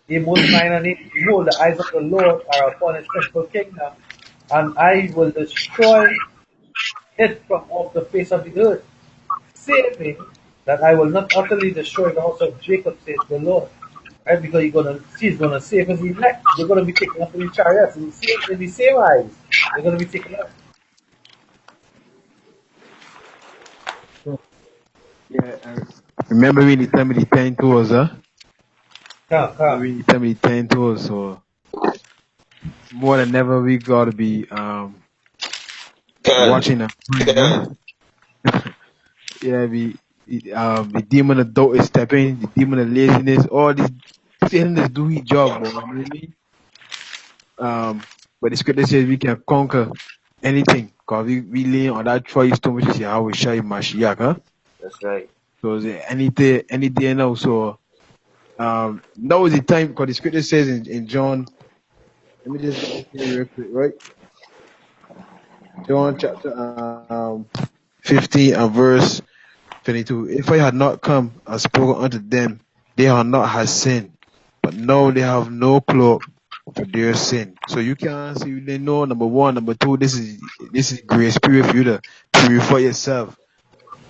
Amos 9 and 8, behold, the eyes of the Lord are upon his sinful kingdom, and I will destroy it from off the face of the earth, saving that I will not utterly destroy the house of Jacob, says the Lord. Right? Because he's gonna save his elect. They're gonna be taken up in the chariots in the same eyes. They're gonna be taken up. Yeah. Remember when he told me the 10 tours, huh? Come. When he told me the 10 tours, so more than ever we gotta be watching and praying, huh? Yeah, the demon of doubt is stepping, the demon of laziness, all these things do his job, bro. You know what I mean? But the scripture says we can conquer anything because we lean on that choice too much. See how we share Mashiach, huh? That's right. So any day now. So now is the time because the scripture says in John. Let me just get it real quick, right? John chapter 15 and verse 22. If I had not come and spoken unto them, they had not had sin, but now they have no cloak for their sin. So you can see they know number one, number two, this is grace period for you to purify yourself.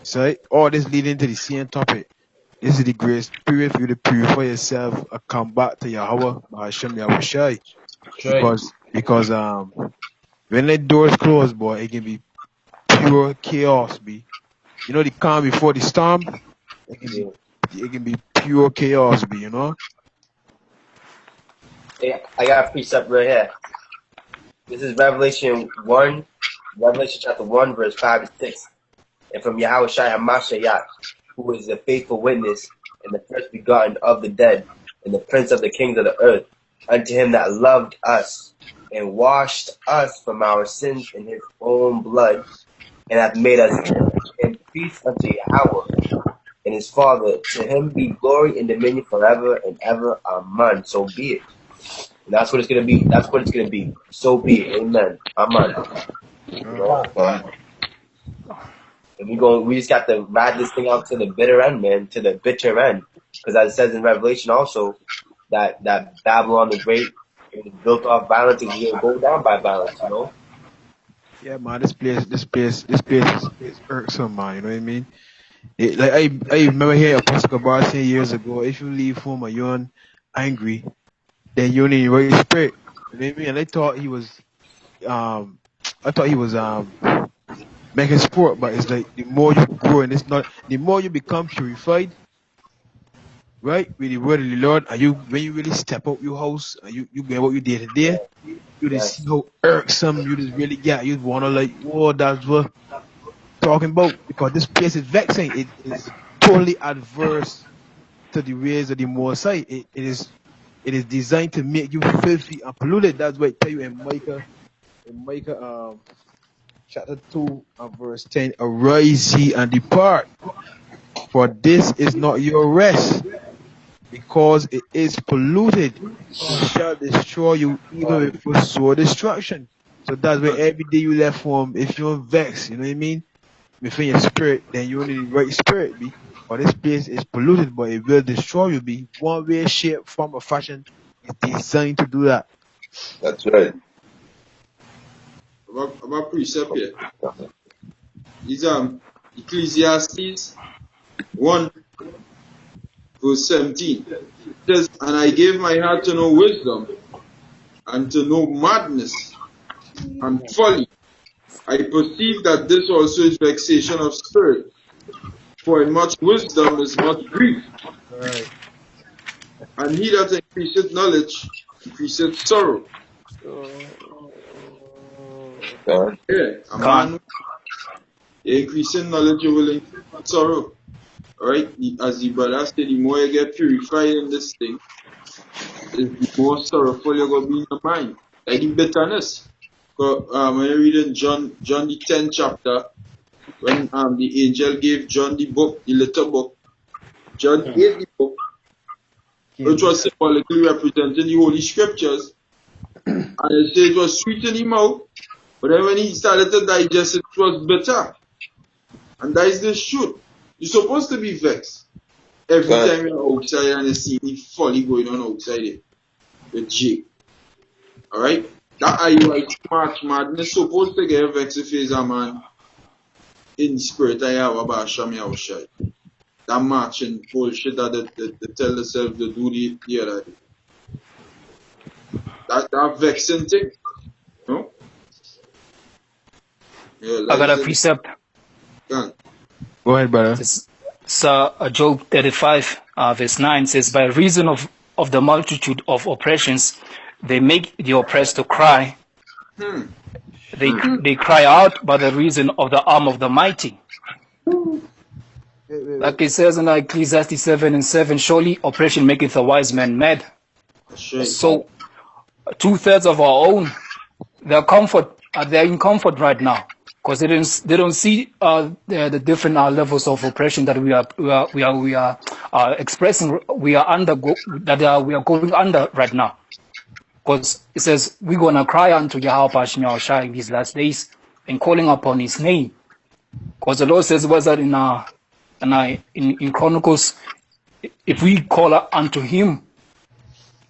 So all this leading to the same topic. This is the grace period for you to purify yourself and come back to Yahweh, Hashem Yahushai. Because when the doors close, boy, it can be pure chaos, be. You know the calm before the storm? It can be pure chaos, be, you know? Yeah, I got a precept right here. This is Revelation chapter 1, verse 5 to 6. And from Yahushua HaMashiach, who is the faithful witness and the first begotten of the dead, and the prince of the kings of the earth, unto him that loved us, and washed us from our sins in his own blood, and hath made us in peace unto Yahweh and his Father. To him be glory and dominion forever and ever. Amen. So be it. And that's what it's gonna be. That's what it's gonna be. So be it. Amen. Amen. You know? And we just got to ride this thing out to the bitter end, man, to the bitter end. Because as it says in Revelation also, that Babylon the Great is built off violence and will go down by violence, you know? Yeah, man, this place is irksome, man, you know what I mean? I remember hearing Apostle Kabar saying years ago, if you leave home and you're angry, then you're in the right spirit. You know what I mean? And I thought he was making sport, but it's like the more you grow and the more you become purified, right? With the word of the Lord, and when you really step out your house and you get what you did today, you just see how irksome you just really get. You wanna like, whoa, that's what I'm talking about, because this place is vexing. It is totally adverse to the ways of the Most High. It is designed to make you filthy and polluted. That's why I tell you in Micah chapter 2 and verse 10, arise ye and depart, for this is not your rest, because it is polluted. It shall destroy you even with sore destruction. So that's why every day you left home, if you're vexed, you know what I mean, within your spirit, then you're in the right spirit, be. Or this place is polluted, but it will destroy you, be. One way, shape, form, or fashion is designed to do that. That's right. About precept here. Is Ecclesiastes 1 verse 17. It says, and I gave my heart to know wisdom, and to know madness and folly. I perceive that this also is vexation of spirit. For in much wisdom is much grief. Right. And he that increaseth knowledge increaseth sorrow. Yeah, a man increasing knowledge will increase sorrow. Alright? As the brother said, the more you get purified in this thing, the more sorrowful you're going to be in your mind. Like the bitterness. When you read in John the 10th chapter, when the angel gave John the book, the little book, John ate the book, which was symbolically representing the Holy Scriptures, and it said it was sweet in the mouth, but then when he started to digest it, it was bitter. And that is the truth. You're supposed to be vexed every time you're outside and you see the folly going on outside there with Jake. Alright? That are you like March Madness supposed to get vexed if he's a man in spirit I have about Shami outside. That marching bullshit that they tell themselves to do the other day. That vexing thing. You know? Yeah, I got a precept. Go ahead, brother. So Job 35 verse 9 says, by reason of the multitude of oppressions, they make the oppressed to cry. They cry out by the reason of the arm of the mighty. Like it says in Ecclesiastes 7:7, surely oppression maketh a wise man mad. So 2/3 of our own, they're in comfort right now, because they don't see the different levels of oppression that we are expressing. We are going under right now, because it says we're gonna cry unto Yahweh in these last days and calling upon His name, because the Lord says was that in Chronicles, if we call unto Him,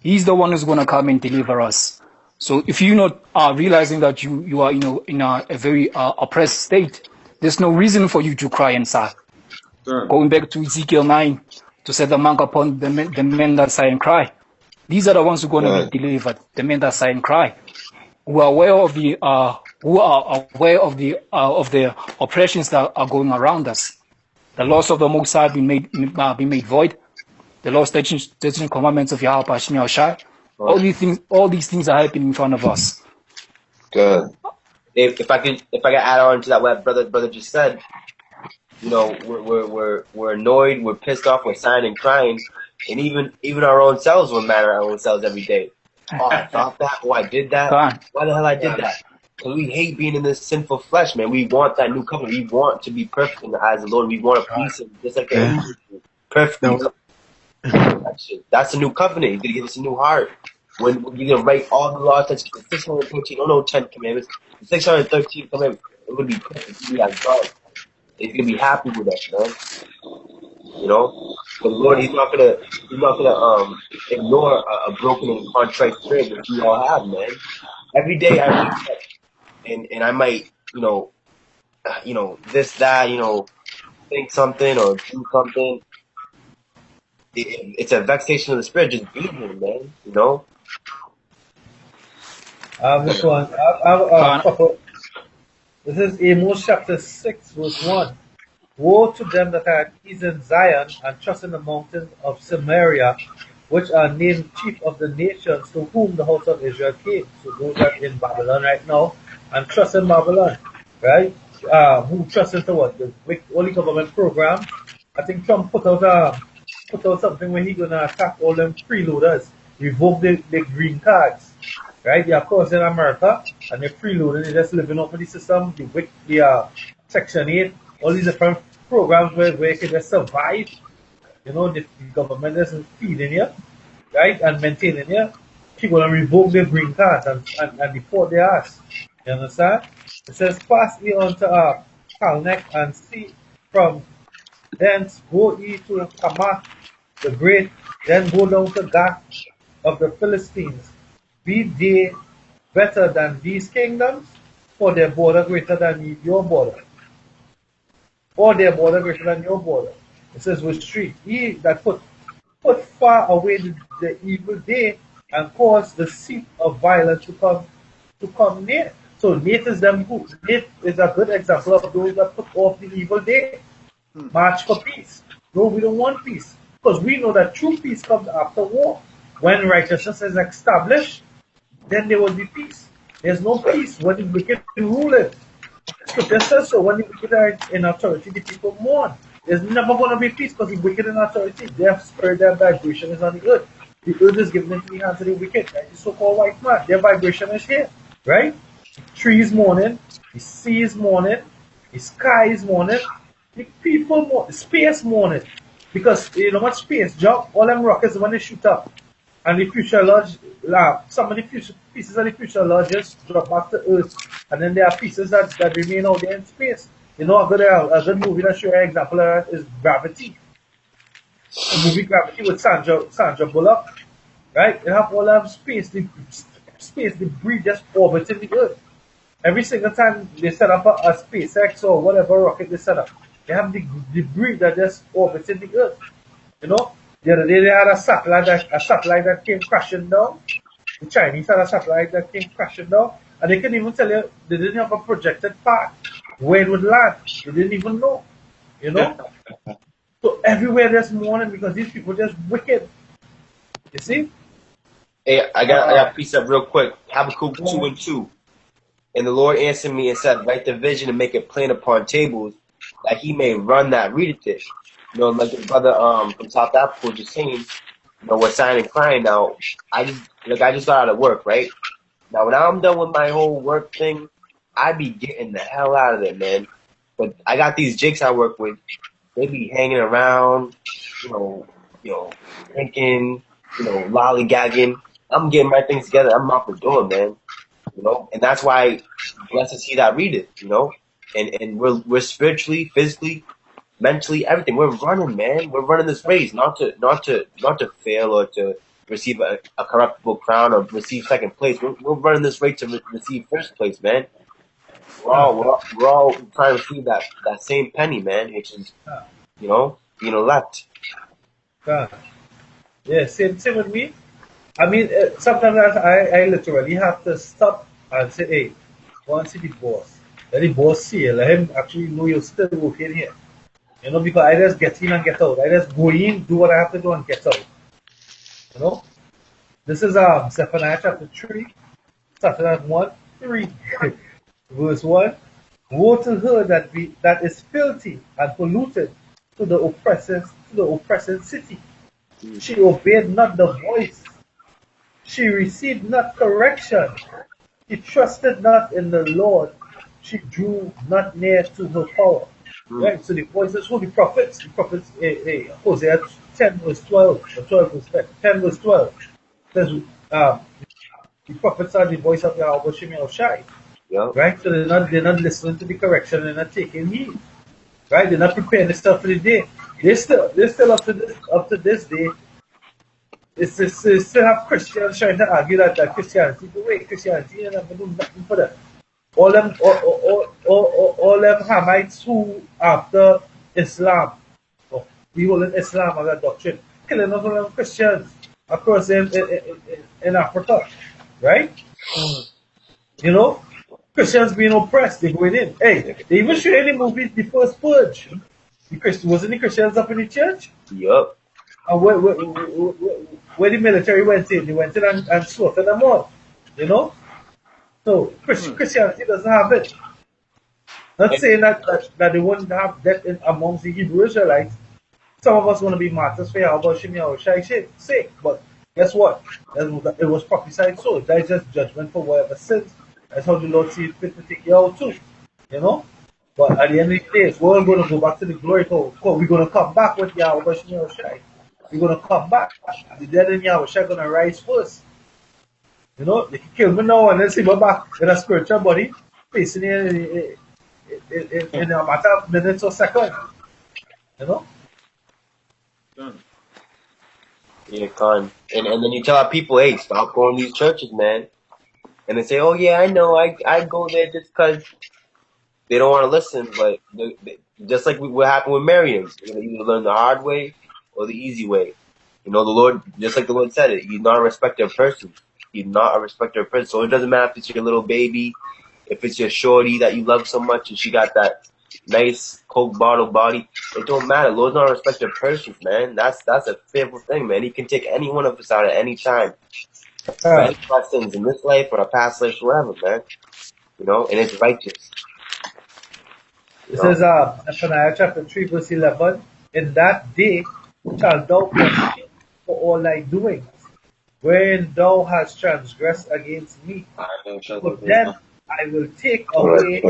He's the one who's going to come and deliver us. So if you're not realizing that you are in a very oppressed state, there's no reason for you to cry and sigh. Going back to Ezekiel 9, to set the mark upon the men that sigh and cry. These are the ones who are going to be delivered, the men that sigh and cry, who are aware of the oppressions that are going around us. The laws of the Most High be made void. The laws, statutes, and commandments of Yahweh Hashem Shai. All these things are happening in front of us. Good. If I can add on to that, what brother just said, we're annoyed, we're pissed off, we're sighing and crying, and even our own selves will mad at our own selves every day. Oh, I thought that. Oh, I did that. Why the hell I did that? Because we hate being in this sinful flesh, man. We want that new covenant. We want to be perfect in the eyes of the Lord. We want to please Him, just like the angels do. Perfectly. That's a new covenant. He's going to give us a new heart. When you're going to write all the laws, that's 613, 10 commandments, 613 commandments. It's going to be perfect. We have God. He's going to be happy with us, man. The Lord, He's not gonna ignore a broken and contrite spirit, which we all have, man. Every day I wake up and I might, this, that, think something or do something. It's a vexation of the spirit, just being here, man. This one. I have a couple. This is Amos chapter 6, verse 1. Woe to them that are at ease in Zion and trust in the mountains of Samaria, which are named chief of the nations, to whom the house of Israel came. So those are in Babylon right now and trust in Babylon, right? Who trust into what? The only government program. I think Trump put out something when he gonna attack all them freeloaders, revoke the green cards, right? They are of course in America and they're freeloading, they're just living off of the system, the Section 8, all these different programs where you can just survive. The government isn't feeding you, right, and maintaining you. People gonna revoke their green cards and deport their ass. You understand? It says, pass ye on to Calnech and see from thence go ye to Hamath the great, then go down to Gath of the Philistines, be they better than these kingdoms, or their border greater than your border, or their border greater than your border. It says, verse 3, he that put far away the evil day and cause the seat of violence to come near. So Nate is a good example of those that put off the evil day, march for peace. No, we don't want peace. Because we know that true peace comes after war. When righteousness is established, then there will be peace. There's no peace when the wicked rule it. Scripture says so. When the wicked are in authority, the people mourn. There's never going to be peace because the wicked in authority, their spirit, their vibration is on the earth. The earth is given into the hands of the wicked, right? The so-called white man. Their vibration is here, right? The tree is mourning, the sea is mourning, the sky is mourning, the people mourn, space mourning. Because you know what space jump? All them rockets when they shoot up. And the future lodge, some of the future pieces of the future lodge just drop back to Earth, and then there are pieces that remain out there in space. You know, a good movie that show you an example of that is Gravity. The movie Gravity with Sandra Bullock, right? It have all that space debris just orbiting the Earth. Every single time they set up a SpaceX or whatever rocket they set up, they have the debris that just orbiting the Earth. You know, the other day they had a satellite that came crashing down. The Chinese had a satellite that came crashing down, and they couldn't even tell you, they didn't have a projected path where it would land. They didn't even know. You know? So everywhere there's mourning because these people just wicked. You see? Hey, I got a piece up real quick. Habakkuk 2:2. And the Lord answered me and said, write the vision and make it plain upon tables, that he may run that readeth it. You know, like the brother from South Africa was just saying, you know, we're signing crying now. I just got out of work, right? Now when I'm done with my whole work thing, I be getting the hell out of there, man. But I got these jigs I work with. They be hanging around, you know, drinking, lollygagging. I'm getting my things together. I'm out the door, man. You know, and that's why blessed is he that readeth, you know, and we're spiritually, physically, mentally, everything. We're running, man. We're running this race, not to fail or to receive a corruptible crown or receive second place. We're running this race to receive first place, man. We're all trying to receive that same penny, man, which is, being elect. Yeah, same with me. I mean, sometimes I literally have to stop and say, hey, go and see the boss. Let the boss see you. Let him actually know you're still working here. You know, because I just get in and get out. I just go in, do what I have to do, and get out. You know? This is Zephaniah chapter 3, starting at 1, 3, verse 1. Woe to her that is filthy and polluted to the oppressing city. She obeyed not the voice. She received not correction. She trusted not in the Lord. She drew not near to her power. Right? So the voices who the prophets, Hosea 10 verse 12, or 12 verse 10 verse 12 says, the prophets are the voice of Yahweh Shem Yahushai. Yep. Right? So they're not listening to the correction, they're not taking heed. Right? They're not preparing themselves for the day. They're still up to this day. It's still have Christians trying to argue that Christianity, the way Christianity and never do nothing for them. All them Hamites who after Islam, we hold Islam as a doctrine, killing all them Christians across in Africa, right? You know, Christians being oppressed, they going in. Hey, they even show any movies, the first purge. Wasn't the Christians up in the church? Yup. And where the military went in, they went in and slaughtered them all. You know? So Christianity doesn't have it. Not saying that they wouldn't have that amongst the Hebrew Israelites. Some of us want to be martyrs for Yahweh Shem Yahushai's sake, but guess what? It was prophesied so. That is just judgment for whatever sins. That's how the Lord sees fit to take you out too. You know? But at the end of the day, we're all going to go back to the glory code. We're going to come back with Yahweh Shem Yahushai. We're going to come back. The dead in Yahushua are going to rise first. You know, they can kill me now and then see me back in a spiritual body, facing it in a matter of minutes or seconds. You know? Yeah, con. And then you tell our people, hey, stop going to these churches, man. And they say, oh yeah, I know, I go there just because they don't want to listen. But just like what happened with Miriam, you're gonna either learn the hard way or the easy way. You know, the Lord, just like the Lord said it, He's not a respecter of persons. He's not a respecter of persons. So it doesn't matter if it's your little baby, if it's your shorty that you love so much and she got that nice Coke bottle body. It don't matter. The Lord's not a respecter of persons, man. That's a fearful thing, man. He can take any one of us out at any time for any of our sins in this life or our past life, wherever, man. You know, and it's righteous. It says, Zephaniah chapter 3, verse 11, in that day shalt thou be ashamed for all thy doings, wherein thou hast transgressed against me. For then I will take away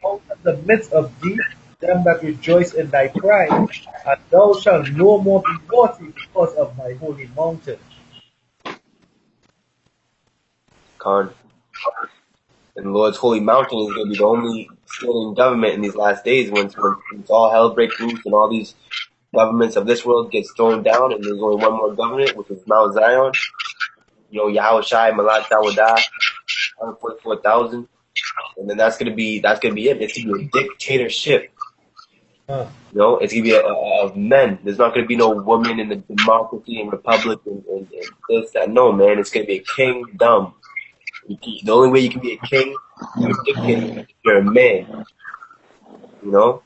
out of the midst of thee them that rejoice in thy pride, and thou shalt no more be haughty because of my holy mountain. Con. And the Lord's holy mountain is going to be the only standing government in these last days when all hell breaks loose and all these governments of this world gets thrown down and there's only one more government, which is Mount Zion. You know, Yahweh Shai, Malak Dawadah, 144,000. And then that's gonna be it. It's gonna be a dictatorship. You know, it's gonna be of men. There's not gonna be no woman in the democracy and republic and this, that. No, man, it's gonna be a kingdom. The only way you can be a king or a dictator is if you're a man. You know?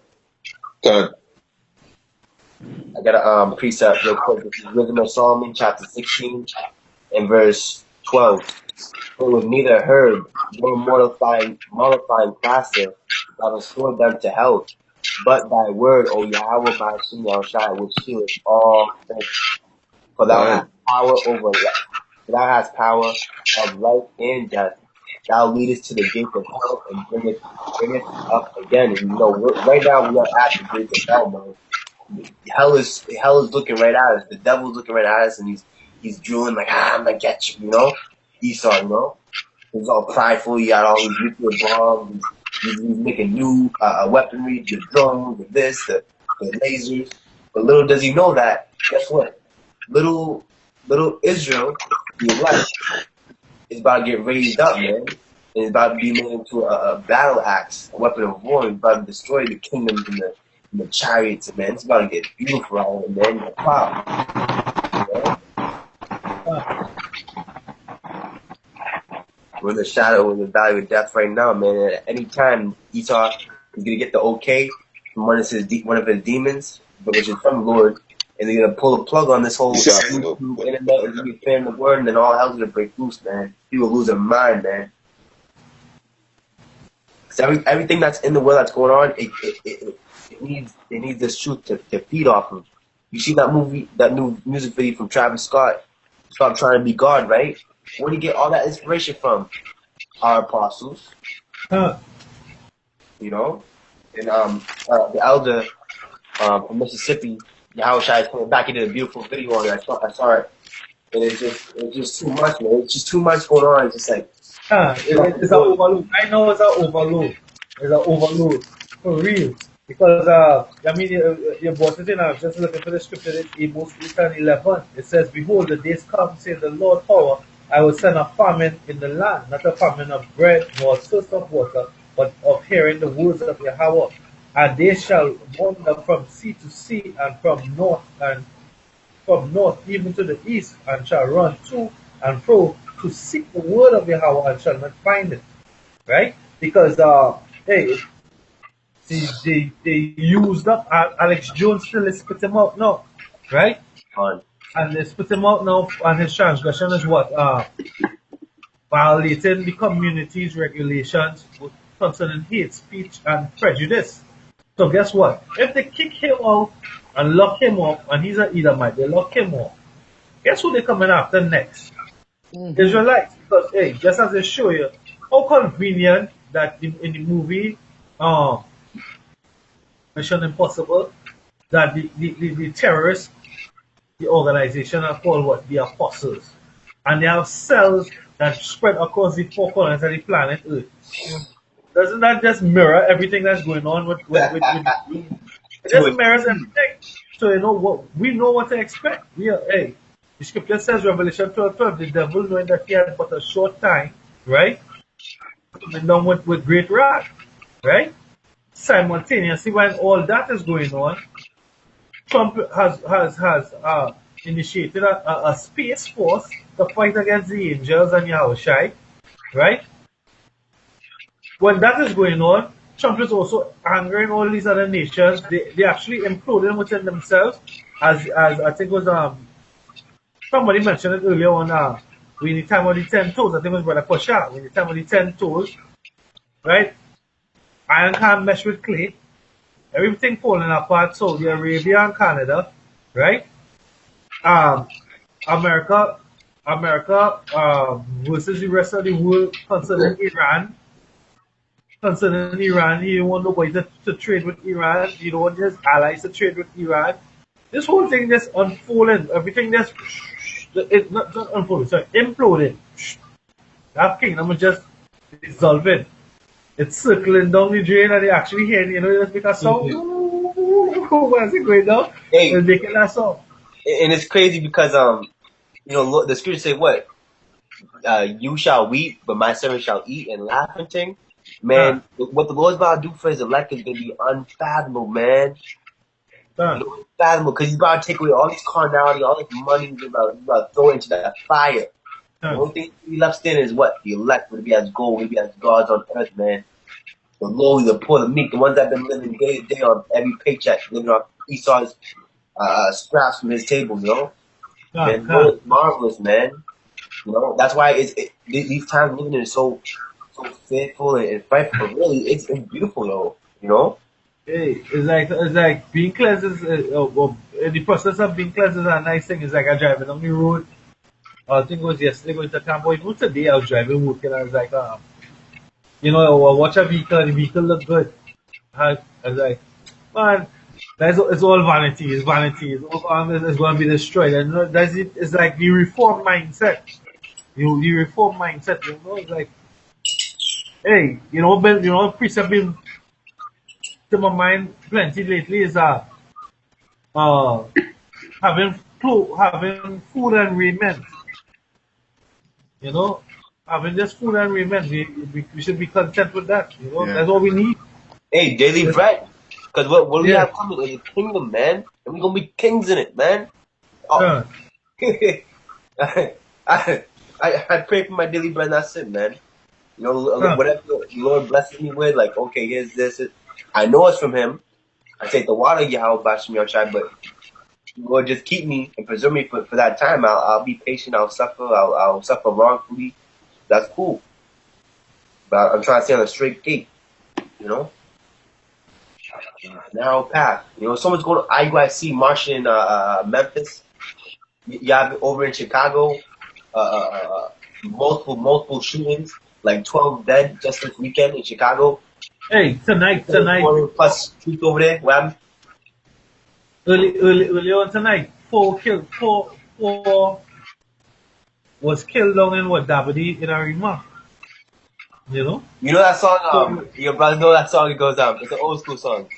Con. I got a precept real quick. This is Wisdom of Solomon, chapter 16 and verse 12. It was neither herb nor mollifying plaster that restored them to health, but thy word, O Yahweh, by Shem Yahushai, which healeth all things. For thou hast power thou hast power of life and death. Thou leadest to the gates of hell and bringeth up again. And you know, right now we are at the gates of hell, man. Hell is looking right at us. The devil's looking right at us, and he's drooling like, I'm gonna get you, you know. Esau, you know. He's all prideful. He got all these nuclear bombs. He's making new weaponry, the drones, the this, the lasers. But little does he know that, guess what? Little Israel, the elect, is about to get raised up, man. And it's about to be made into a battle axe, a weapon of war. It's about to destroy the kingdoms and the chariots, man. It's about to get beautiful out of it, man. Wow. We're in the shadow of the valley of death right now, man. And at any time, Esau is gonna get the okay from one of his demons, which is from the Lord, and they're gonna pull the plug on this whole YouTube, internet, and be a fan of the word, and then all hell's gonna break loose, man. People lose their mind, man. Because everything that's in the world that's going on, it needs this truth to feed off of. You see that new music video from Travis Scott, Stop Trying to Be God, right? Where do you get all that inspiration from? Our apostles. You know? And the elder from Mississippi, Yahweh Shai, is coming back. He did a beautiful video on it. I saw it. And it's just too much, man. It's just too much going on. It's just like it's an overload. I know it's an overload. It's an overload. For real. Because I mean your boss is in, I was just looking for the scripture, it's Amos 8:11. It says, behold, the days come, says the Lord power, I will send a famine in the land, not a famine of bread, nor thirst of water, but of hearing the words of Yahweh. And they shall wander from sea to sea, and from north even to the east, and shall run to and fro to seek the word of Yahweh, and shall not find it. Right? Because hey, see, they used up Alex Jones still spit him out now, right? And they spit him out now, and his transgression is what? Violating the community's regulations concerning hate speech and prejudice. So guess what? If they kick him out and lock him up, and he's an Edomite, they lock him up. Guess who they coming after next? Israelites. Because hey, just as they show you, how convenient that in the movie Mission Impossible, that the terrorists, the organization are called what? The Apostles. And they have cells that spread across the four corners of the planet Earth. Doesn't that just mirror everything that's going on with it just mirrors everything. So you know what we know what to expect. We are The scripture says, Revelation 12:12, the devil knowing that he had but a short time, right? Coming down with great wrath, right? Simultaneously, when all that is going on, Trump has initiated a space force to fight against the angels and Yahushai, right? When that is going on, Trump is also angering all these other nations. They actually imploding within themselves, as I think was somebody mentioned it earlier on. We need time of the 10 toes. I think it was Brother Pasha. We need time of the 10 toes, right? Iron can't mesh with clay. Everything falling apart. Saudi Arabia and Canada, right? America versus the rest of the world concerning Iran. Concerning Iran, you don't want nobody to trade with Iran. You don't want his allies to trade with Iran. This whole thing just unfolding. Everything just not unfolding, sorry, imploding. That kingdom is just dissolving. It's circling down the drain and they actually hear, just make a sound. Where's it going down? Hey, And making that sound. and it's crazy because the scripture say what? You shall weep, but my servant shall eat and laugh and sing. Man, what the Lord's about to do for his elect is gonna be unfathomable, man. Unfathomable, because he's about to take away all this carnality, all this money, he's about to throw it into that fire. The only thing he left standing is what? The elect would be as gold, would be as gods on earth, man. The lowly, the poor, the meek, the ones that have been living day to day on every paycheck, living off Esau's scraps from his table, Man, it's marvelous, man. That's why these times living in is so faithful and frightful. Really, it's beautiful, though. Hey, it's like being cleansed is the process of being cleansed is a nice thing. It's like I driving on the road. I think it was yesterday going to camp, but today I was driving working. I was like, I watch a vehicle. The vehicle looked good. I was like, man, it's all vanity. It's vanity. It's going to be destroyed. And that's it. It's like the reform mindset. The reform mindset. It's like, hey, precept been to my mind plenty lately is having food and raiment. Having just food and raiment, we should be content with that. That's all we need. Hey, daily bread. Because what we have coming is a kingdom, man. And we're going to be kings in it, man. Oh. I pray for my daily bread, and that's it, man. Whatever the Lord blesses me with, like, okay, here's this. I know it's from Him. I take the water, Yahweh, Bashim Yoshai, but Lord, just keep me and preserve me for that time. I'll be patient. I'll suffer wrongfully. That's cool. But I'm trying to stay on a straight gate, narrow path. Someone's going to IUIC marching in Memphis. You have it over in Chicago. Multiple shootings, like 12 dead just this weekend in Chicago. Hey, tonight. Plus truth over there. What happened? Early on tonight, four was killed down in Davide in Arima. You know that song? Your brother know that song? It goes it's an old school song.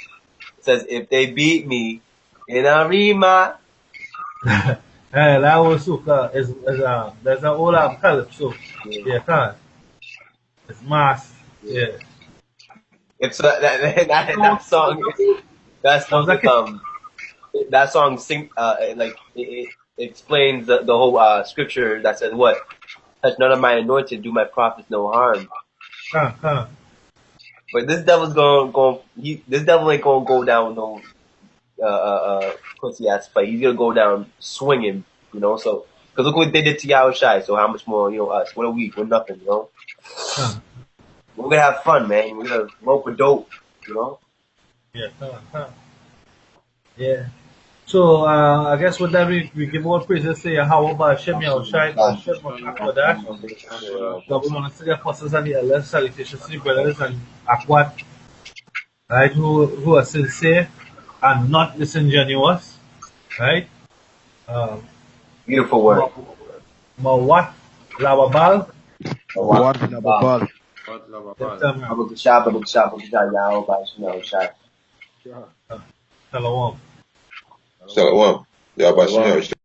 It says, "If they beat me in Arima." That was there's an old calypso. Yeah, it's mass. Yeah. It's that song. That song it explains the whole scripture that says what? Touch none of my anointed, do my prophets no harm. But this devil's this devil ain't gonna go down no pussy ass fight. He's gonna go down swinging, So, because look what they did to Yahushai. So how much more, us? What are we? We're nothing, We're gonna have fun, man. We're gonna rope a dope, Yeah. Yeah. So I guess with that we give all praises to Yahweh Ba'Shem Yahushai Ba'Shem Moshakodash. God we want to see the apostles and the elders, salutations to the brothers and Akwat, right, who are sincere and not disingenuous, right? Beautiful word. Mawat Lawabal. Mawat Lababal. Shalom. Shalom. Yahweh Bashim Yahushai.